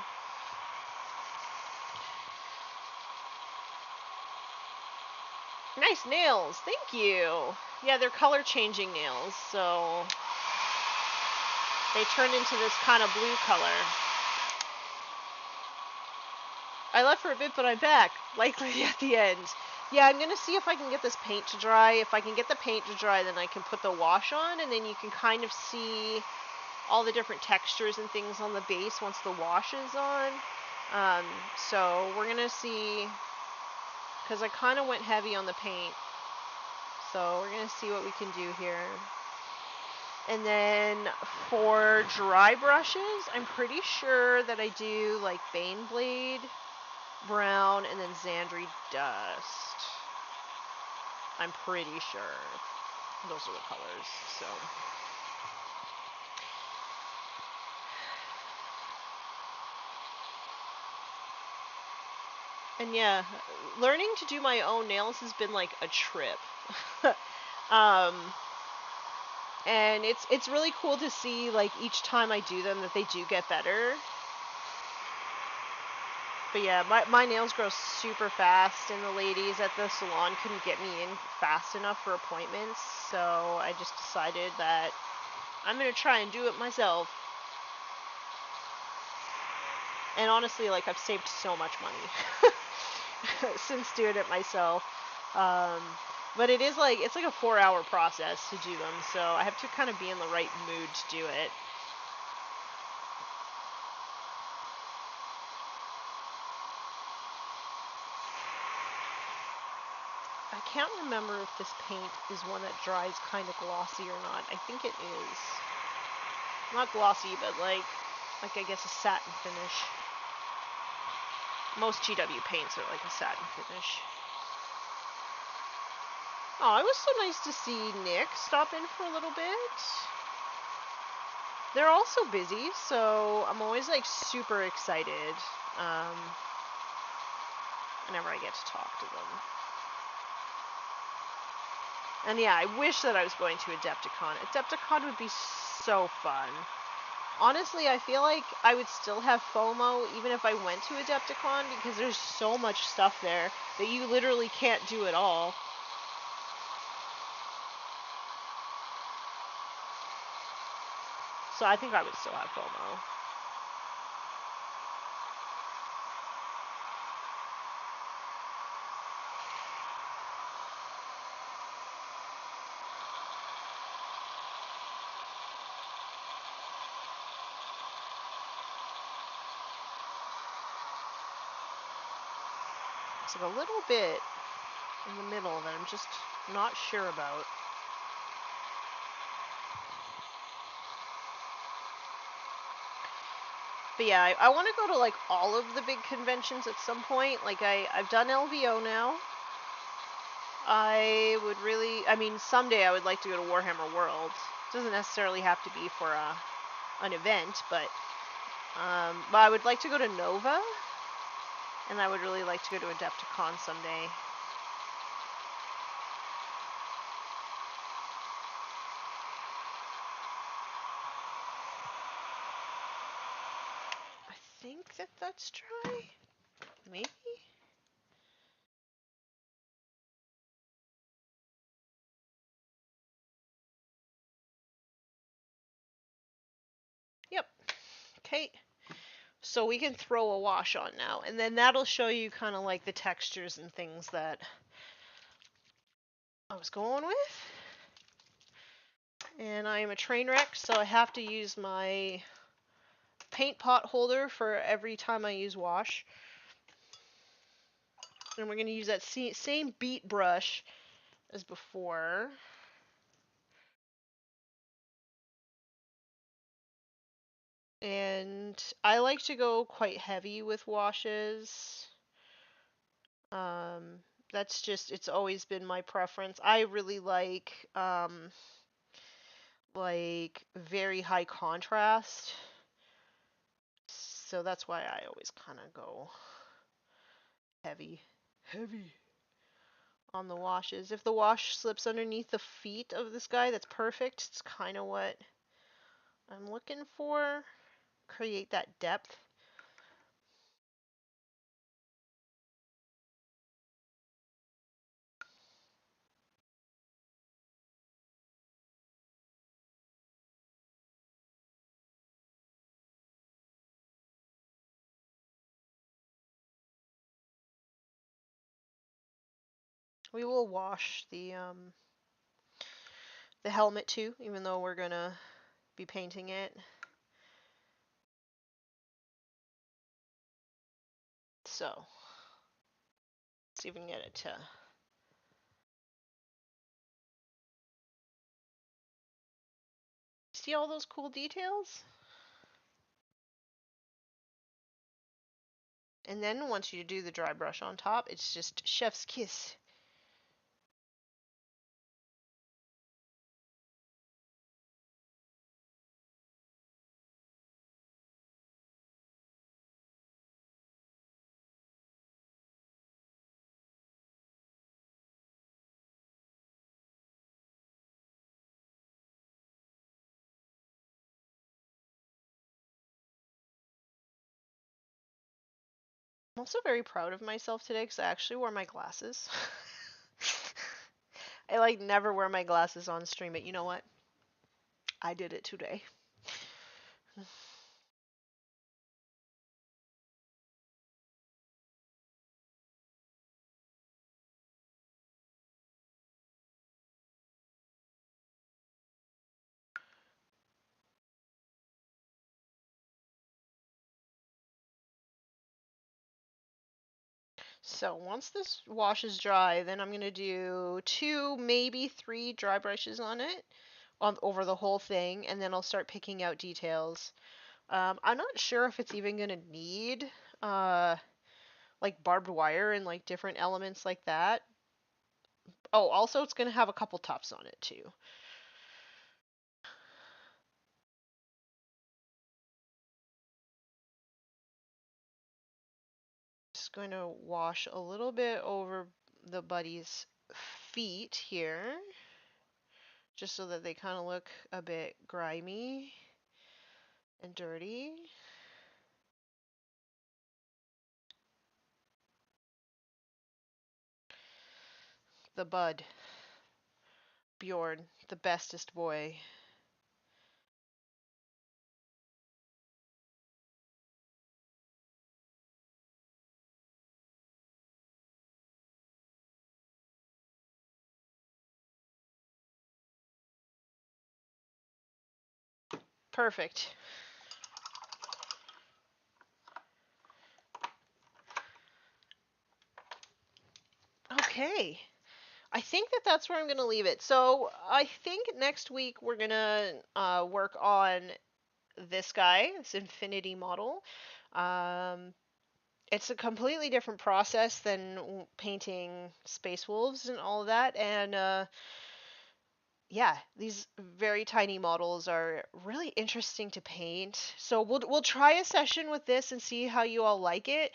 Nice nails, thank you. Yeah, they're color changing nails, so they turned into this kind of blue color. I left for a bit, but I'm back, likely at the end. Yeah, I'm gonna see if I can get this paint to dry. If I can get the paint to dry, then I can put the wash on, and then you can kind of see all the different textures and things on the base once the wash is on. So we're gonna see, because I kind of went heavy on the paint. So we're gonna see what we can do here. And then for dry brushes, I'm pretty sure that I do like Baneblade, brown, and then Xandri Dust. I'm pretty sure those are the colors. So. And yeah, learning to do my own nails has been like a trip. And it's really cool to see like each time I do them that they do get better. But yeah, my nails grow super fast, and the ladies at the salon couldn't get me in fast enough for appointments, so I just decided that I'm gonna try and do it myself. And honestly, like, I've saved so much money since doing it myself. But it is like, it's like a 4-hour process to do them, so I have to kind of be in the right mood to do it. I can't remember if this paint is one that dries kind of glossy or not. I think it is. Not glossy, but like I guess a satin finish. Most GW paints are like a satin finish. Oh, it was so nice to see Nick stop in for a little bit. They're also busy, so I'm always like super excited whenever I get to talk to them. And yeah, I wish that I was going to Adepticon. Adepticon would be so fun. Honestly, I feel like I would still have FOMO even if I went to Adepticon, because there's so much stuff there that you literally can't do it all. So I think I would still have FOMO. It's like a little bit in the middle that I'm just not sure about. But yeah, I want to go to like all of the big conventions at some point. Like I've done LVO now. I would really, I mean, someday I would like to go to Warhammer World. It doesn't necessarily have to be for an event, but I would like to go to Nova, and I would really like to go to Adepticon someday. I think that that's dry. Maybe? Yep. Okay. So we can throw a wash on now, and then that'll show you kind of like the textures and things that I was going with. And I am a train wreck, so I have to use my paint pot holder for every time I use wash. And we're going to use that same beat brush as before. And I like to go quite heavy with washes. That's just, it's always been my preference. I really like very high contrast. So that's why I always kind of go heavy on the washes. If the wash slips underneath the feet of this guy, that's perfect. It's kind of what I'm looking for. Create that depth. We will wash the helmet too, even though we're gonna be painting it. So, let's see if we can get it to. See all those cool details? And then once you do the dry brush on top, it's just chef's kiss. I'm also very proud of myself today because I actually wore my glasses. I like never wear my glasses on stream, but you know what? I did it today. So once this wash is dry, then I'm gonna do 2, maybe 3 dry brushes on it, over the whole thing, and then I'll start picking out details. I'm not sure if it's even gonna need like barbed wire and like different elements like that. Oh, also it's gonna have a couple tufts on it too. Just going to wash a little bit over the buddy's feet here, just so that they kind of look a bit grimy and dirty. The bud, Bjorn, the bestest boy. Perfect. Okay. I think that that's where I'm going to leave it. So I think next week we're going to work on this guy, this infinity model. It's a completely different process than painting space wolves and all of that. And yeah, these very tiny models are really interesting to paint. So we'll try a session with this and see how you all like it.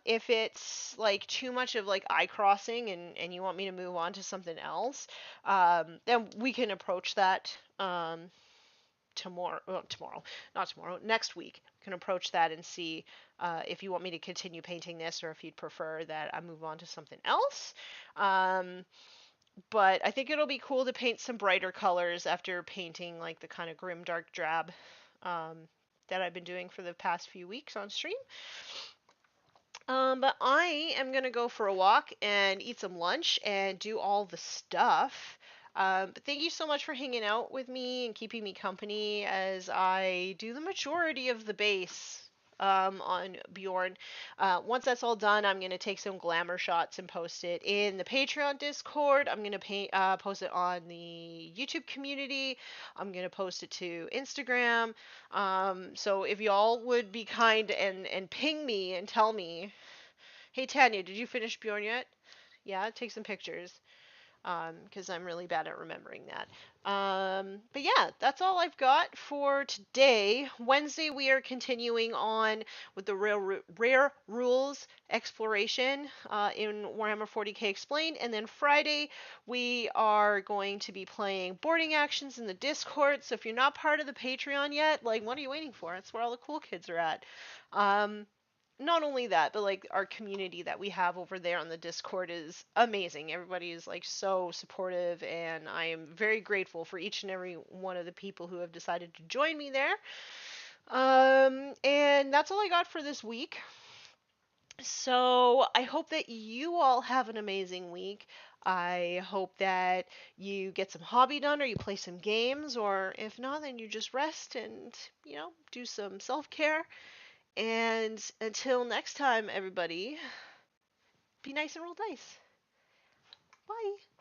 If it's like too much of like eye crossing and you want me to move on to something else, then we can approach that tomorrow. Well, tomorrow, not tomorrow. Next week, can approach that and see if you want me to continue painting this or if you'd prefer that I move on to something else. But I think it'll be cool to paint some brighter colors after painting like the kind of grim dark drab that I've been doing for the past few weeks on stream. But I am gonna go for a walk and eat some lunch and do all the stuff. But thank you so much for hanging out with me and keeping me company as I do the majority of the base on Bjorn. Once that's all done, I'm gonna take some glamour shots and post it in the Patreon Discord. I'm gonna post it on the YouTube community. I'm gonna post it to Instagram. So if y'all would be kind and ping me and tell me, hey Tanya, did you finish Bjorn yet? Yeah, take some pictures. because I'm really bad at remembering that. But yeah, that's all I've got for today. Wednesday, we are continuing on with the rare rules exploration in Warhammer 40k Explained. And then Friday, we are going to be playing boarding actions in the Discord. So if you're not part of the Patreon yet, like, what are you waiting for? That's where all the cool kids are at. Not only that, but like our community that we have over there on the Discord is amazing. Everybody is like so supportive, and I am very grateful for each and every one of the people who have decided to join me there. And that's all I got for this week. So I hope that you all have an amazing week. I hope that you get some hobby done or you play some games, or if not, then you just rest and, do some self care. And until next time, everybody, be nice and roll dice. Bye.